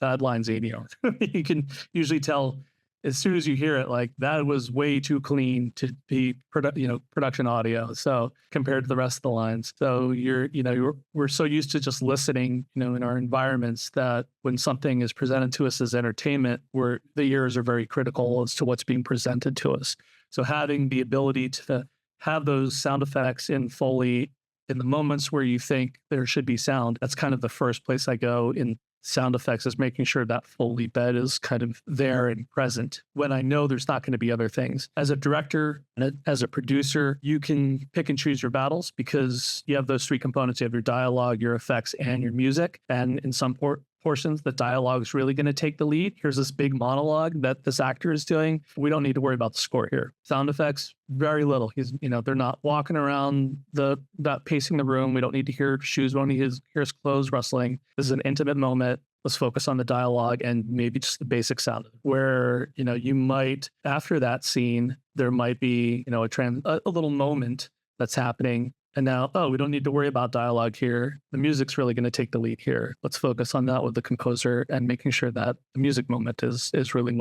bad lines ADR. You can usually tell as soon as you hear it, like that was way too clean to be production audio. So compared to the rest of the lines, so we're so used to just listening, in our environments that when something is presented to us as entertainment, where the ears are very critical as to what's being presented to us. So having the ability to have those sound effects in Foley in the moments where you think there should be sound, that's kind of the first place I go in sound effects, is making sure that Foley bed is kind of there and present when I know there's not going to be other things. As a director and as a producer, you can pick and choose your battles because you have those three components. You have your dialogue, your effects, and your music. And in some portions, the dialogue is really going to take the lead. Here's this big monologue that this actor is doing. We don't need to worry about the score here. Sound effects, very little. They're not walking around not pacing the room. We don't need to hear shoes. We don't need to hear his clothes rustling. This is an intimate moment. Let's focus on the dialogue and maybe just the basic sound where, you might, after that scene, there might be, a little moment that's happening. And now, we don't need to worry about dialogue here. The music's really going to take the lead here. Let's focus on that with the composer and making sure that the music moment is really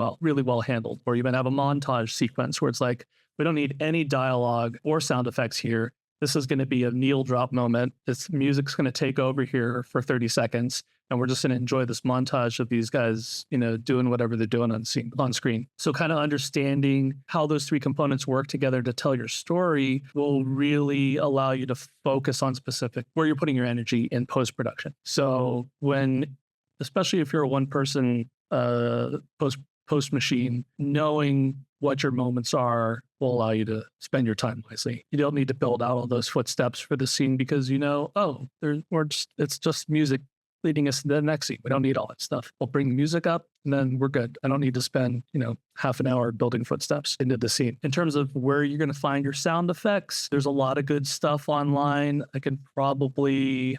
well handled. Or you might have a montage sequence where it's like, we don't need any dialogue or sound effects here. This is going to be a needle drop moment. This music's going to take over here for 30 seconds. And we're just going to enjoy this montage of these guys, doing whatever they're doing on screen. So kind of understanding how those three components work together to tell your story will really allow you to focus on specific where you're putting your energy in post-production. So especially if you're a one-person post machine, knowing what your moments are will allow you to spend your time wisely. You don't need to build out all those footsteps for the scene because it's just music leading us to the next scene. We don't need all that stuff. We'll bring the music up and then we're good. I don't need to spend, half an hour building footsteps into the scene. In terms of where you're going to find your sound effects, there's a lot of good stuff online. I can probably,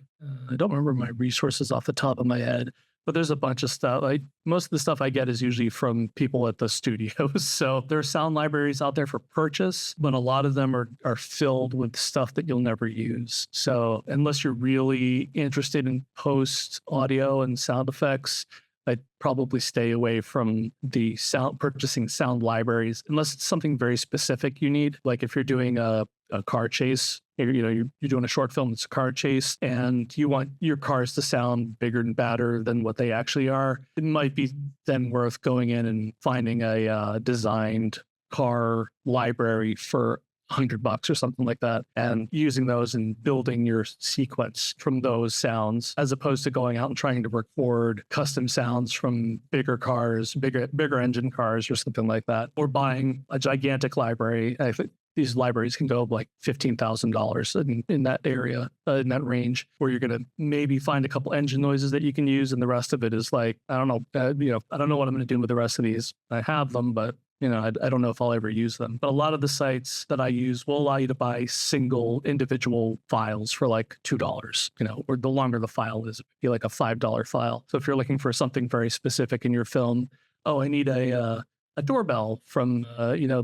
I don't remember my resources off the top of my head, but there's a bunch of stuff. Most of the stuff I get is usually from people at the studios. So there are sound libraries out there for purchase, but a lot of them are filled with stuff that you'll never use. So unless you're really interested in post audio and sound effects, I'd probably stay away from the purchasing sound libraries, unless it's something very specific you need. Like if you're doing a car chase, you're doing a short film that's a car chase and you want your cars to sound bigger and badder than what they actually are, it might be then worth going in and finding a designed car library for $100 or something like that, and using those and building your sequence from those sounds, as opposed to going out and trying to record custom sounds from bigger cars, bigger engine cars or something like that, or buying a gigantic library. I think these libraries can go up like $15,000 in that area, in that range, where you're going to maybe find a couple engine noises that you can use. And the rest of it is like, I don't know, I don't know what I'm going to do with the rest of these. I have them, but I don't know if I'll ever use them. But a lot of the sites that I use will allow you to buy single individual files for like $2, or the longer the file is, it'd be like a $5 file. So if you're looking for something very specific in your film, I need a doorbell from,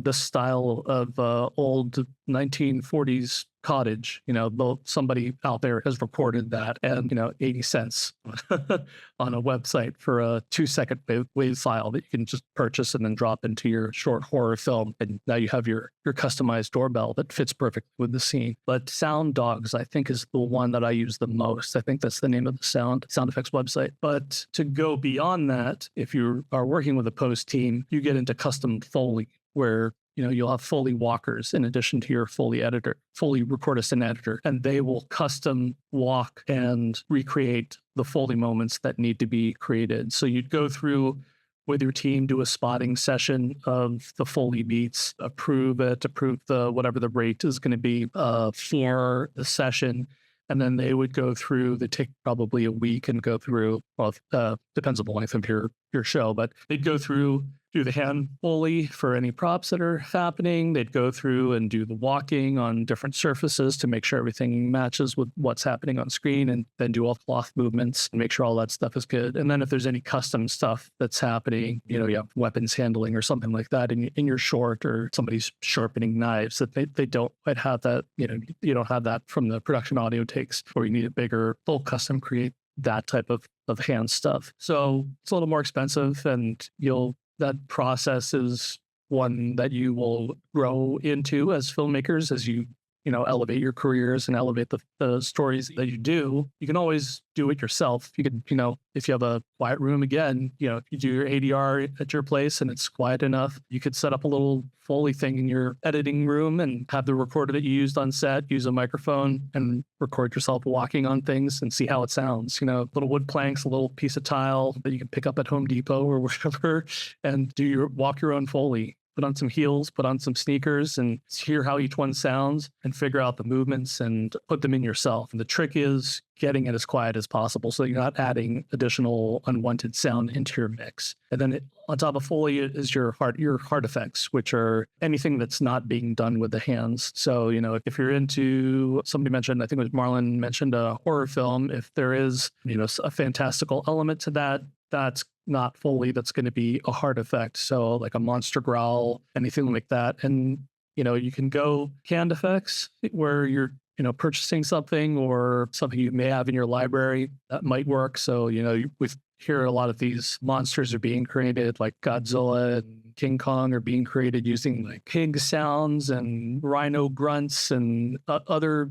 this style of old 1940s cottage, somebody out there has recorded that and, 80 cents on a website for a 2-second wave file that you can just purchase and then drop into your short horror film. And now you have your customized doorbell that fits perfectly with the scene. But Sound Dogs, I think, is the one that I use the most. I think that's the name of the sound effects website. But to go beyond that, if you are working with a post team, you get into custom Foley, where you'll have Foley walkers in addition to your Foley editor, Foley recordist and editor, and they will custom walk and recreate the Foley moments that need to be created. So you'd go through with your team, do a spotting session of the Foley beats, approve the whatever the rate is going to be for the session. And then they would go through, they take probably a week and go through, depends on the length of your show, but they'd go through, do the hand Foley for any props that are happening. They'd go through and do the walking on different surfaces to make sure everything matches with what's happening on screen, and then do all cloth movements and make sure all that stuff is good. And then if there's any custom stuff that's happening, you have weapons handling or something like that in your short, or somebody's sharpening knives, that they don't quite have that, you don't have that from the production audio takes, or you need a bigger, full custom create that type of hand stuff. So it's a little more expensive, and that process is one that you will grow into as filmmakers as you elevate your careers and elevate the stories that you do. You can always do it yourself. You can, if you have a quiet room, again, if you do your ADR at your place and it's quiet enough, you could set up a little Foley thing in your editing room and have the recorder that you used on set, use a microphone and record yourself walking on things and see how it sounds. Little wood planks, a little piece of tile that you can pick up at Home Depot or wherever, and walk your own Foley. Put on some heels, put on some sneakers, and hear how each one sounds and figure out the movements and put them in yourself. And the trick is getting it as quiet as possible so you're not adding additional unwanted sound into your mix. And then on top of Foley is your hard effects, which are anything that's not being done with the hands. So, if you're into, somebody mentioned, I think it was Marlon mentioned a horror film, if there is, a fantastical element to that, that's not Foley, that's going to be a hard effect. So like a monster growl, anything like that. And, you can go canned effects where you're, purchasing something or something you may have in your library that might work. So, we hear a lot of these monsters are being created, like Godzilla and King Kong are being created using like pig sounds and rhino grunts and other,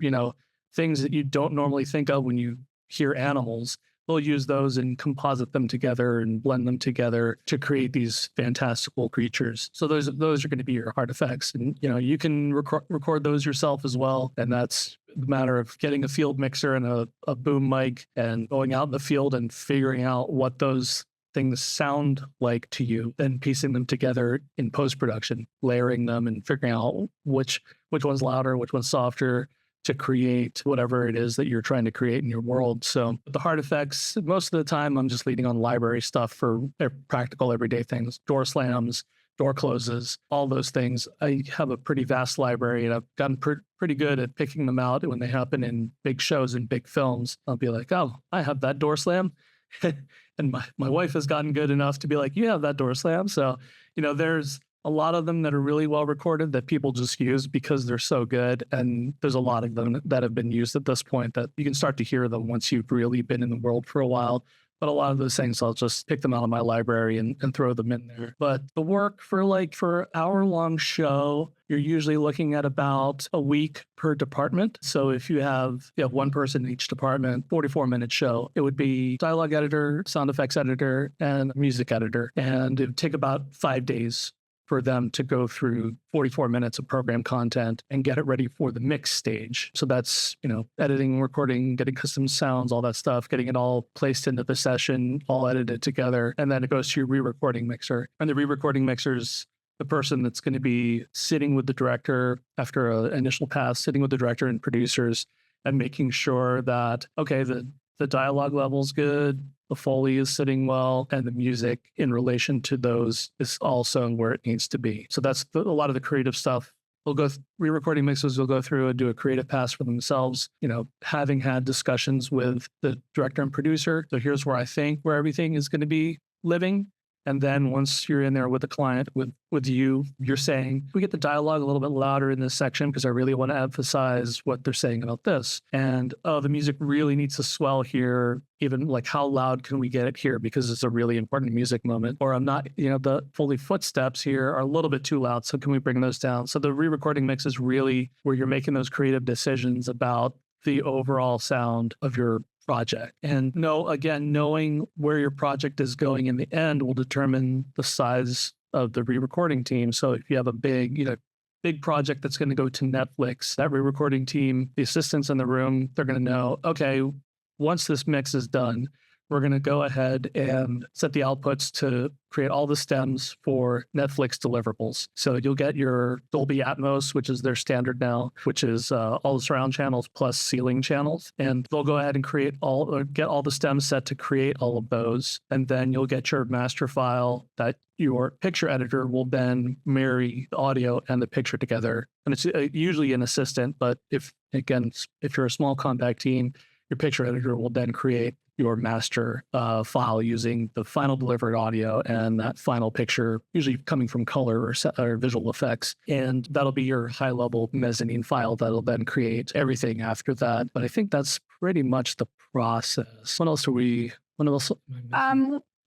things that you don't normally think of when you hear animals. They'll use those and composite them together and blend them together to create these fantastical creatures. So those are going to be your hard effects. And, you can record those yourself as well. And that's a matter of getting a field mixer and a boom mic and going out in the field and figuring out what those things sound like to you, then piecing them together in post-production, layering them and figuring out which one's louder, which one's softer, to create whatever it is that you're trying to create in your world. So the hard effects, most of the time, I'm just leading on library stuff for practical everyday things, door slams, door closes, all those things. I have a pretty vast library, and I've gotten pretty good at picking them out when they happen in big shows and big films. I'll be like, oh, I have that door slam. And my wife has gotten good enough to be like, you have that door slam. So, there's a lot of them that are really well recorded that people just use because they're so good. And there's a lot of them that have been used at this point that you can start to hear them once you've really been in the world for a while. But a lot of those things, I'll just pick them out of my library and throw them in there. But the work for an hour-long show, you're usually looking at about a week per department. So if you have one person in each department, 44-minute show, it would be dialogue editor, sound effects editor, and music editor. And it would take about 5 days for them to go through 44 minutes of program content and get it ready for the mix stage. So that's, editing, recording, getting custom sounds, all that stuff, getting it all placed into the session, all edited together. And then it goes to your re-recording mixer. And the re-recording mixers the person that's going to be sitting with the director after an initial pass, sitting with the director and producers and making sure that, okay, the dialogue level's good, the Foley is sitting well, and the music in relation to those is also where it needs to be. So that's a lot of the creative stuff. We'll go re-recording mixes. We'll go through and do a creative pass for themselves. Having had discussions with the director and producer. So here's where I think where everything is going to be living. And then once you're in there with the client, with you're saying, we get the dialogue a little bit louder in this section because I really want to emphasize what they're saying about this. And, the music really needs to swell here. Even like how loud can we get it here? Because it's a really important music moment. Or I'm not, the Foley footsteps here are a little bit too loud. So can we bring those down? So the re-recording mix is really where you're making those creative decisions about the overall sound of your project. And knowing where your project is going in the end will determine the size of the re-recording team. So if you have a big project that's going to go to Netflix, that re-recording team, the assistants in the room, they're going to know, okay, once this mix is done, we're going to go ahead and set the outputs to create all the stems for Netflix deliverables. So you'll get your Dolby Atmos, which is their standard now, which is all the surround channels plus ceiling channels. And they'll go ahead and get all the stems set to create all of those. And then you'll get your master file that your picture editor will then marry the audio and the picture together. And it's usually an assistant, but if you're a small compact team, your picture editor will then create your master file using the final delivered audio and that final picture, usually coming from color or visual effects. And that'll be your high-level mezzanine file that'll then create everything after that. But I think that's pretty much the process. What else?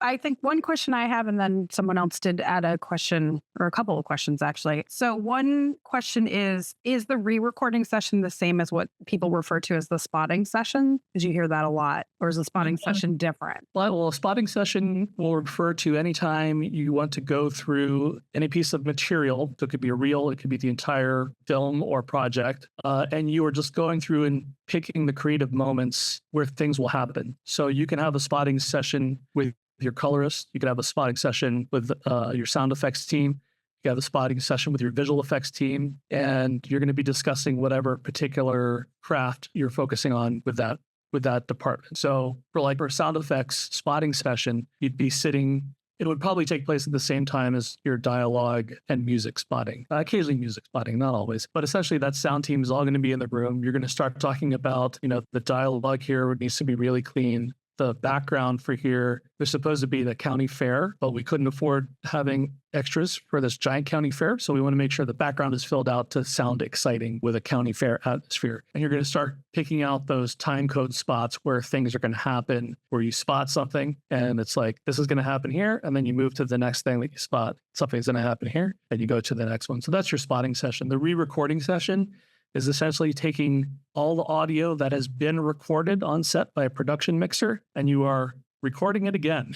I think one question I have, and then someone else did add a question, or a couple of questions actually. So one question is the re-recording session the same as what people refer to as the spotting session? Did you hear that a lot? Or is the spotting session different? Well, a spotting session will refer to any time you want to go through any piece of material. So it could be a reel, it could be the entire film or project. And you are just going through and picking the creative moments where things will happen. So you can have a spotting session with your colorist. You could have a spotting session with your sound effects team. You could have a spotting session with your visual effects team, and you're going to be discussing whatever particular craft you're focusing on with that department. So for a sound effects spotting session, you'd be sitting. It would probably take place at the same time as your dialogue and music spotting. Occasionally music spotting, not always. But essentially that sound team is all going to be in the room. You're going to start talking about, the dialogue here needs to be really clean. The background for here, there's supposed to be the county fair, but we couldn't afford having extras for this giant county fair. So we want to make sure the background is filled out to sound exciting with a county fair atmosphere. And you're going to start picking out those time code spots where things are going to happen, where you spot something and it's like, this is going to happen here. And then you move to the next thing that you spot. Something's going to happen here and you go to the next one. So that's your spotting session. The re-recording session is essentially taking all the audio that has been recorded on set by a production mixer and you are recording it again.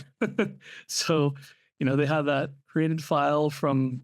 So, they have that created file from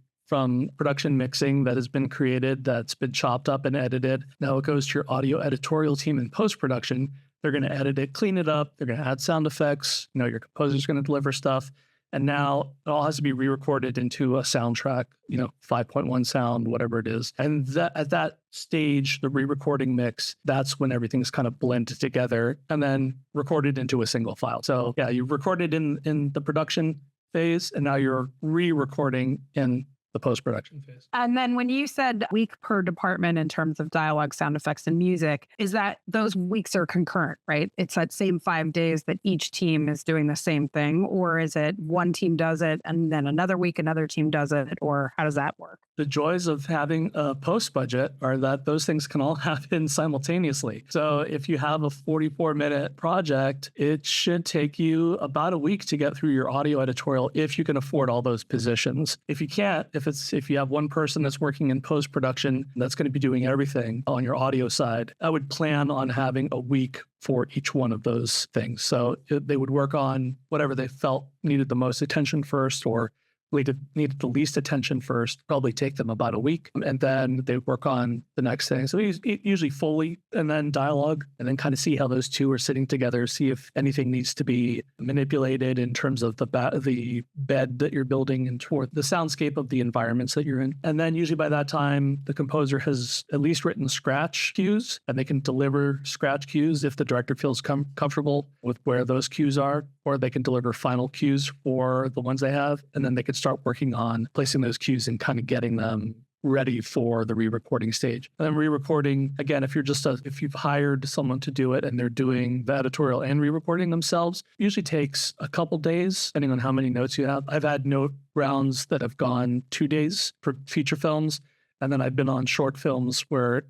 production mixing that has been created, that's been chopped up and edited. Now it goes to your audio editorial team in post-production. They're going to edit it, clean it up. They're going to add sound effects. Your composer's going to deliver stuff. And now it all has to be re-recorded into a soundtrack, 5.1 sound, whatever it is. And at that stage, the re-recording mix, that's when everything's kind of blended together and then recorded into a single file. So yeah, you've recorded in the production phase and now you're re-recording in the post-production phase. And then when you said week per department in terms of dialogue, sound effects, and music, is that those weeks are concurrent, right? It's that same 5 days that each team is doing the same thing? Or is it one team does it and then another week another team does it? Or how does that work? The joys of having a post budget are that those things can all happen simultaneously. So if you have a 44-minute project, it should take you about a week to get through your audio editorial if you can afford all those positions. If you can't, if you have one person that's working in post-production that's going to be doing everything on your audio side, I would plan on having a week for each one of those things. So they would work on whatever they felt needed the most attention first, or needed the least attention first, probably take them about a week, and then they work on the next thing. So usually Foley and then dialogue, and then kind of see how those two are sitting together, see if anything needs to be manipulated in terms of the bed that you're building and toward the soundscape of the environments that you're in. And then usually by that time, the composer has at least written scratch cues, and they can deliver scratch cues if the director feels comfortable with where those cues are, or they can deliver final cues for the ones they have, and then they can start working on placing those cues and kind of getting them ready for the re-recording stage. And then re-recording, again, if you've hired someone to do it and they're doing the editorial and re-recording themselves, usually takes a couple days, depending on how many notes you have. I've had note rounds that have gone 2 days for feature films. And then I've been on short films where,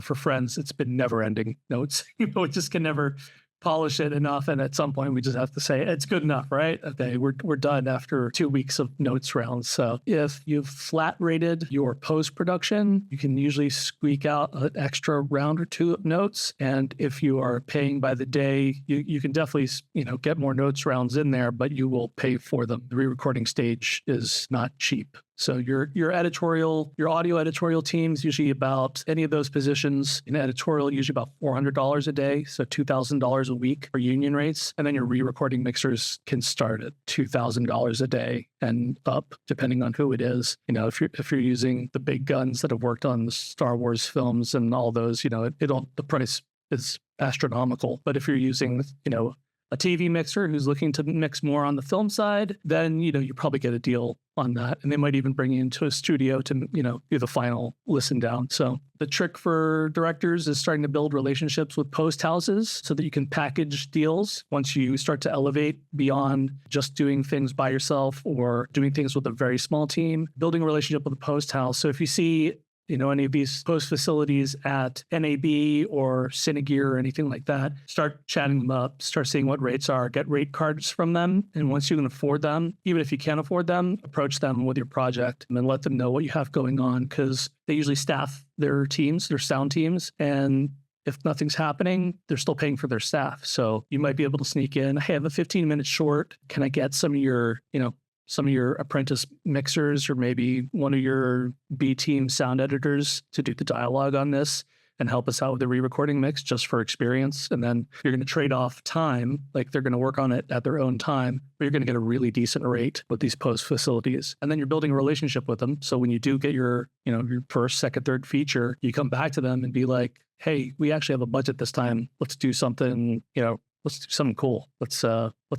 for Friends, it's been never-ending notes. It just can never polish it enough. And at some point, we just have to say, it's good enough, right? Okay, we're done after 2 weeks of notes rounds. So if you've flat rated your post-production, you can usually squeak out an extra round or two of notes. And if you are paying by the day, you can definitely, get more notes rounds in there, but you will pay for them. The re-recording stage is not cheap. So your audio editorial teams, usually about any of those positions in editorial, usually about $400 a day. So $2,000 a week for union rates. And then your re-recording mixers can start at $2,000 a day and up, depending on who it is. If you're using the big guns that have worked on the Star Wars films and all those, the price is astronomical. But if you're using, a TV mixer who's looking to mix more on the film side, then, you probably get a deal on that. And they might even bring you into a studio to, do the final listen down. So the trick for directors is starting to build relationships with post houses so that you can package deals once you start to elevate beyond just doing things by yourself or doing things with a very small team, building a relationship with a post house. So if you see any of these post facilities at NAB or Cinegear or anything like that, start chatting them up, start seeing what rates are, get rate cards from them. And once you can afford them, even if you can't afford them, approach them with your project and then let them know what you have going on, because they usually staff their teams, their sound teams. And if nothing's happening, they're still paying for their staff. So you might be able to sneak in, hey, I have a 15-minute short. Can I get some of your apprentice mixers or maybe one of your B-team sound editors to do the dialogue on this and help us out with the re-recording mix just for experience? And then you're going to trade off time, like they're going to work on it at their own time, but you're going to get a really decent rate with these post facilities. And then you're building a relationship with them. So when you do get your first, second, third feature, you come back to them and be like, hey, we actually have a budget this time. Let's do something, let's do something cool. Let's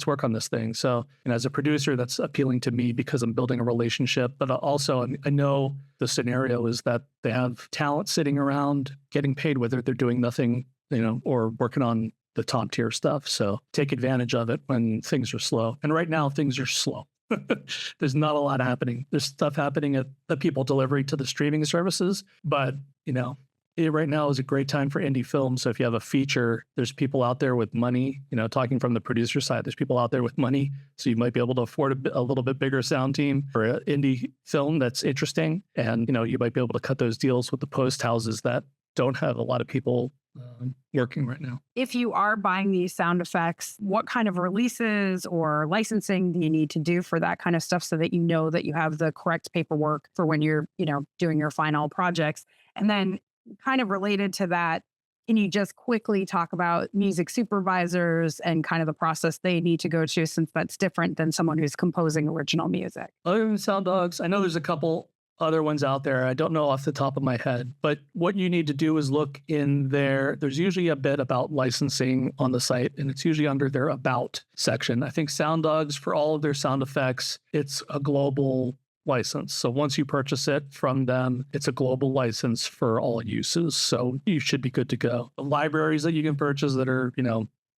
work on this thing. So, as a producer, that's appealing to me because I'm building a relationship. But also, I know the scenario is that they have talent sitting around getting paid, whether they're doing nothing, or working on the top tier stuff. So take advantage of it when things are slow. And right now, things are slow. There's not a lot happening. There's stuff happening at the people delivering to the streaming services, but right now is a great time for indie films. So if you have a feature, there's people out there with money, talking from the producer side, there's people out there with money. So you might be able to afford a little bit bigger sound team for an indie film that's interesting. And, you might be able to cut those deals with the post houses that don't have a lot of people working right now. If you are buying these sound effects, what kind of releases or licensing do you need to do for that kind of stuff so that you know that you have the correct paperwork for when you're, doing your final projects? And then kind of related to that, can you just quickly talk about music supervisors and kind of the process they need to go to, since that's different than someone who's composing original music? Other than Sound Dogs, I know there's a couple other ones out there. I don't know off the top of my head, but what you need to do is look in there. There's usually a bit about licensing on the site, and it's usually under their About section. I think Sound Dogs, for all of their sound effects, it's a global license. So once you purchase it from them, it's a global license for all uses. So you should be good to go. The libraries that you can purchase that are,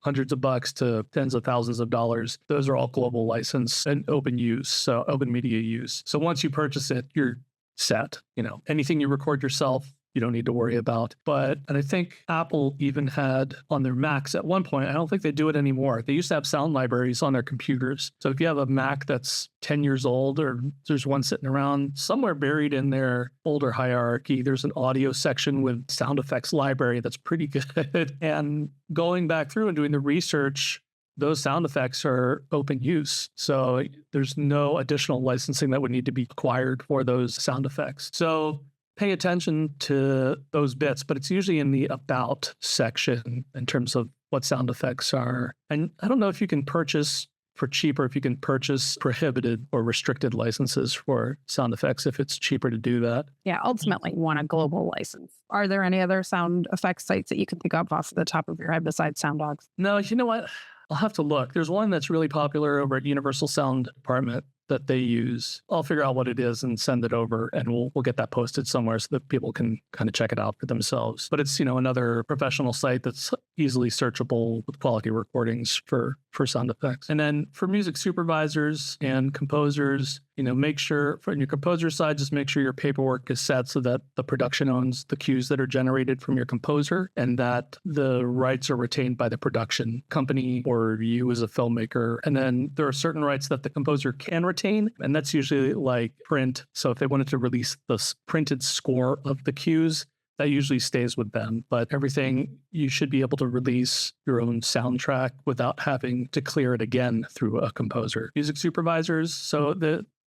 hundreds of bucks to tens of thousands of dollars, those are all global license and open use. So open media use. So once you purchase it, you're set. Anything you record yourself, you don't need to worry about. And I think Apple even had on their Macs at one point, I don't think they do it anymore. They used to have sound libraries on their computers. So if you have a Mac that's 10 years old, or there's one sitting around somewhere buried in their folder hierarchy, there's an audio section with sound effects library that's pretty good. And going back through and doing the research, those sound effects are open use. So there's no additional licensing that would need to be acquired for those sound effects. So pay attention to those bits, but it's usually in the about section in terms of what sound effects are. And I don't know if you can purchase for cheaper, if you can purchase prohibited or restricted licenses for sound effects, if it's cheaper to do that. Yeah, ultimately you want a global license. Are there any other sound effects sites that you can think of off the top of your head besides Sound Dogs? No, you know what? I'll have to look. There's one that's really popular over at Universal Sound Department that they use. I'll figure out what it is and send it over, and we'll get that posted somewhere so that people can kind of check it out for themselves. But it's, another professional site that's easily searchable with quality recordings for sound effects. And then for music supervisors and composers, make sure from your composer side, just make sure your paperwork is set so that the production owns the cues that are generated from your composer and that the rights are retained by the production company or you as a filmmaker. And then there are certain rights that the composer can retain, and that's usually like print. So if they wanted to release the printed score of the cues, that usually stays with them. But everything, you should be able to release your own soundtrack without having to clear it again through a composer. Music supervisors, so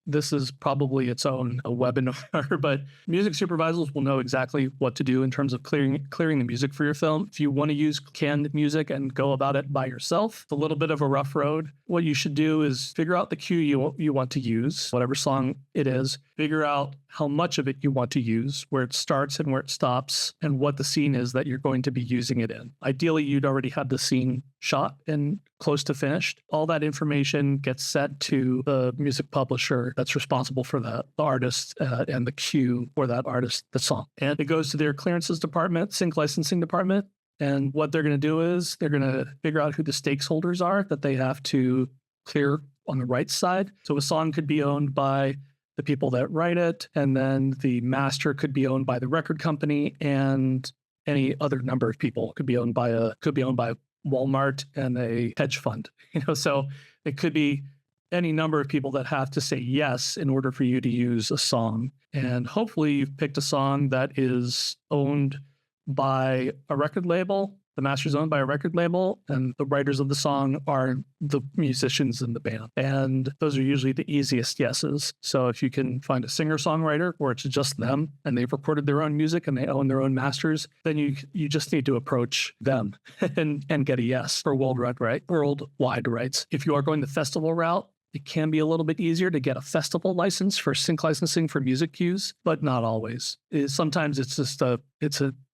this is probably its own webinar, but music supervisors will know exactly what to do in terms of clearing the music for your film. If you want to use canned music and go about it by yourself, it's a little bit of a rough road. What you should do is figure out the cue you want to use, whatever song it is. Figure out how much of it you want to use, where it starts and where it stops, and what the scene is that you're going to be using it in. Ideally, you'd already had the scene shot and close to finished. All that information gets sent to the music publisher that's responsible for that, the artist and the cue for that artist, the song. And it goes to their clearances department, sync licensing department. And what they're going to do is they're going to figure out who the stakeholders are that they have to clear on the rights side. So a song could be owned by the people that write it, and then the master could be owned by the record company, and any other number of people could be owned by Walmart and a hedge fund. So it could be any number of people that have to say yes in order for you to use a song. And hopefully you've picked a song that is owned by a record label. The master's owned by a record label, and the writers of the song are the musicians in the band. And those are usually the easiest yeses. So if you can find a singer-songwriter where it's just them and they've recorded their own music and they own their own masters, then you just need to approach them and get a yes for worldwide rights. If you are going the festival route, it can be a little bit easier to get a festival license for sync licensing for music cues, but not always. Sometimes it's just a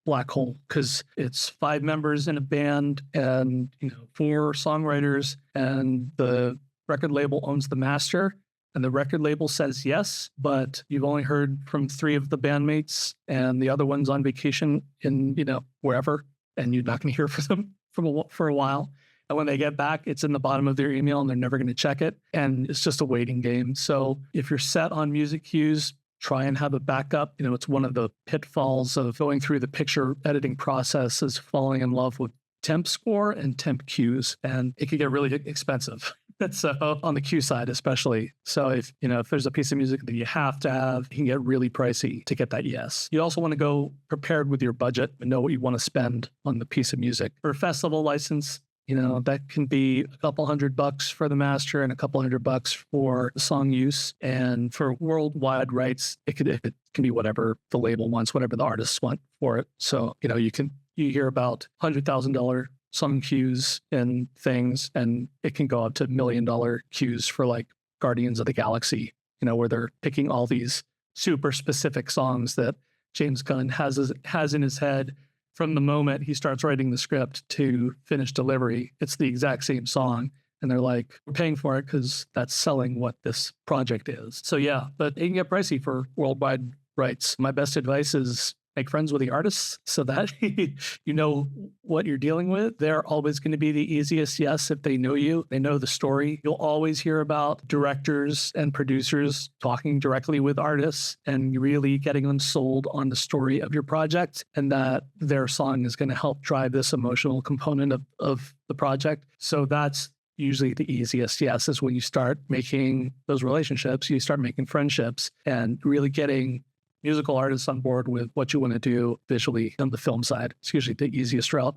black hole because it's 5 members in a band and 4 songwriters, and the record label owns the master, and the record label says yes, but you've only heard from 3 of the bandmates and the other one's on vacation in wherever, and you're not going to hear from them for a while. And when they get back, it's in the bottom of their email and they're never going to check it. And it's just a waiting game. So if you're set on music cues, try and have a backup. It's one of the pitfalls of going through the picture editing process is falling in love with temp score and temp cues. And it can get really expensive. That's on the cue side, especially. So if there's a piece of music that you have to have, it can get really pricey to get that yes. You also want to go prepared with your budget and know what you want to spend on the piece of music. For a festival license, that can be a couple $100 for the master and a couple $100 for the song use. And for worldwide rights, it can be whatever the label wants, whatever the artists want for it. So, you hear about $100,000 song cues and things, and it can go up to $1 million cues for like Guardians of the Galaxy, where they're picking all these super specific songs that James Gunn has in his head. From the moment he starts writing the script to finished delivery, it's the exact same song. And they're like, we're paying for it because that's selling what this project is. So yeah, but it can get pricey for worldwide rights. My best advice is make friends with the artists so that you know what you're dealing with. They're always going to be the easiest yes if they know you. They know the story. You'll always hear about directors and producers talking directly with artists and really getting them sold on the story of your project, and that their song is going to help drive this emotional component of the project. So that's usually the easiest yes, is when you start making those relationships, you start making friendships and really getting musical artists on board with what you want to do visually on the film side. It's usually the easiest route.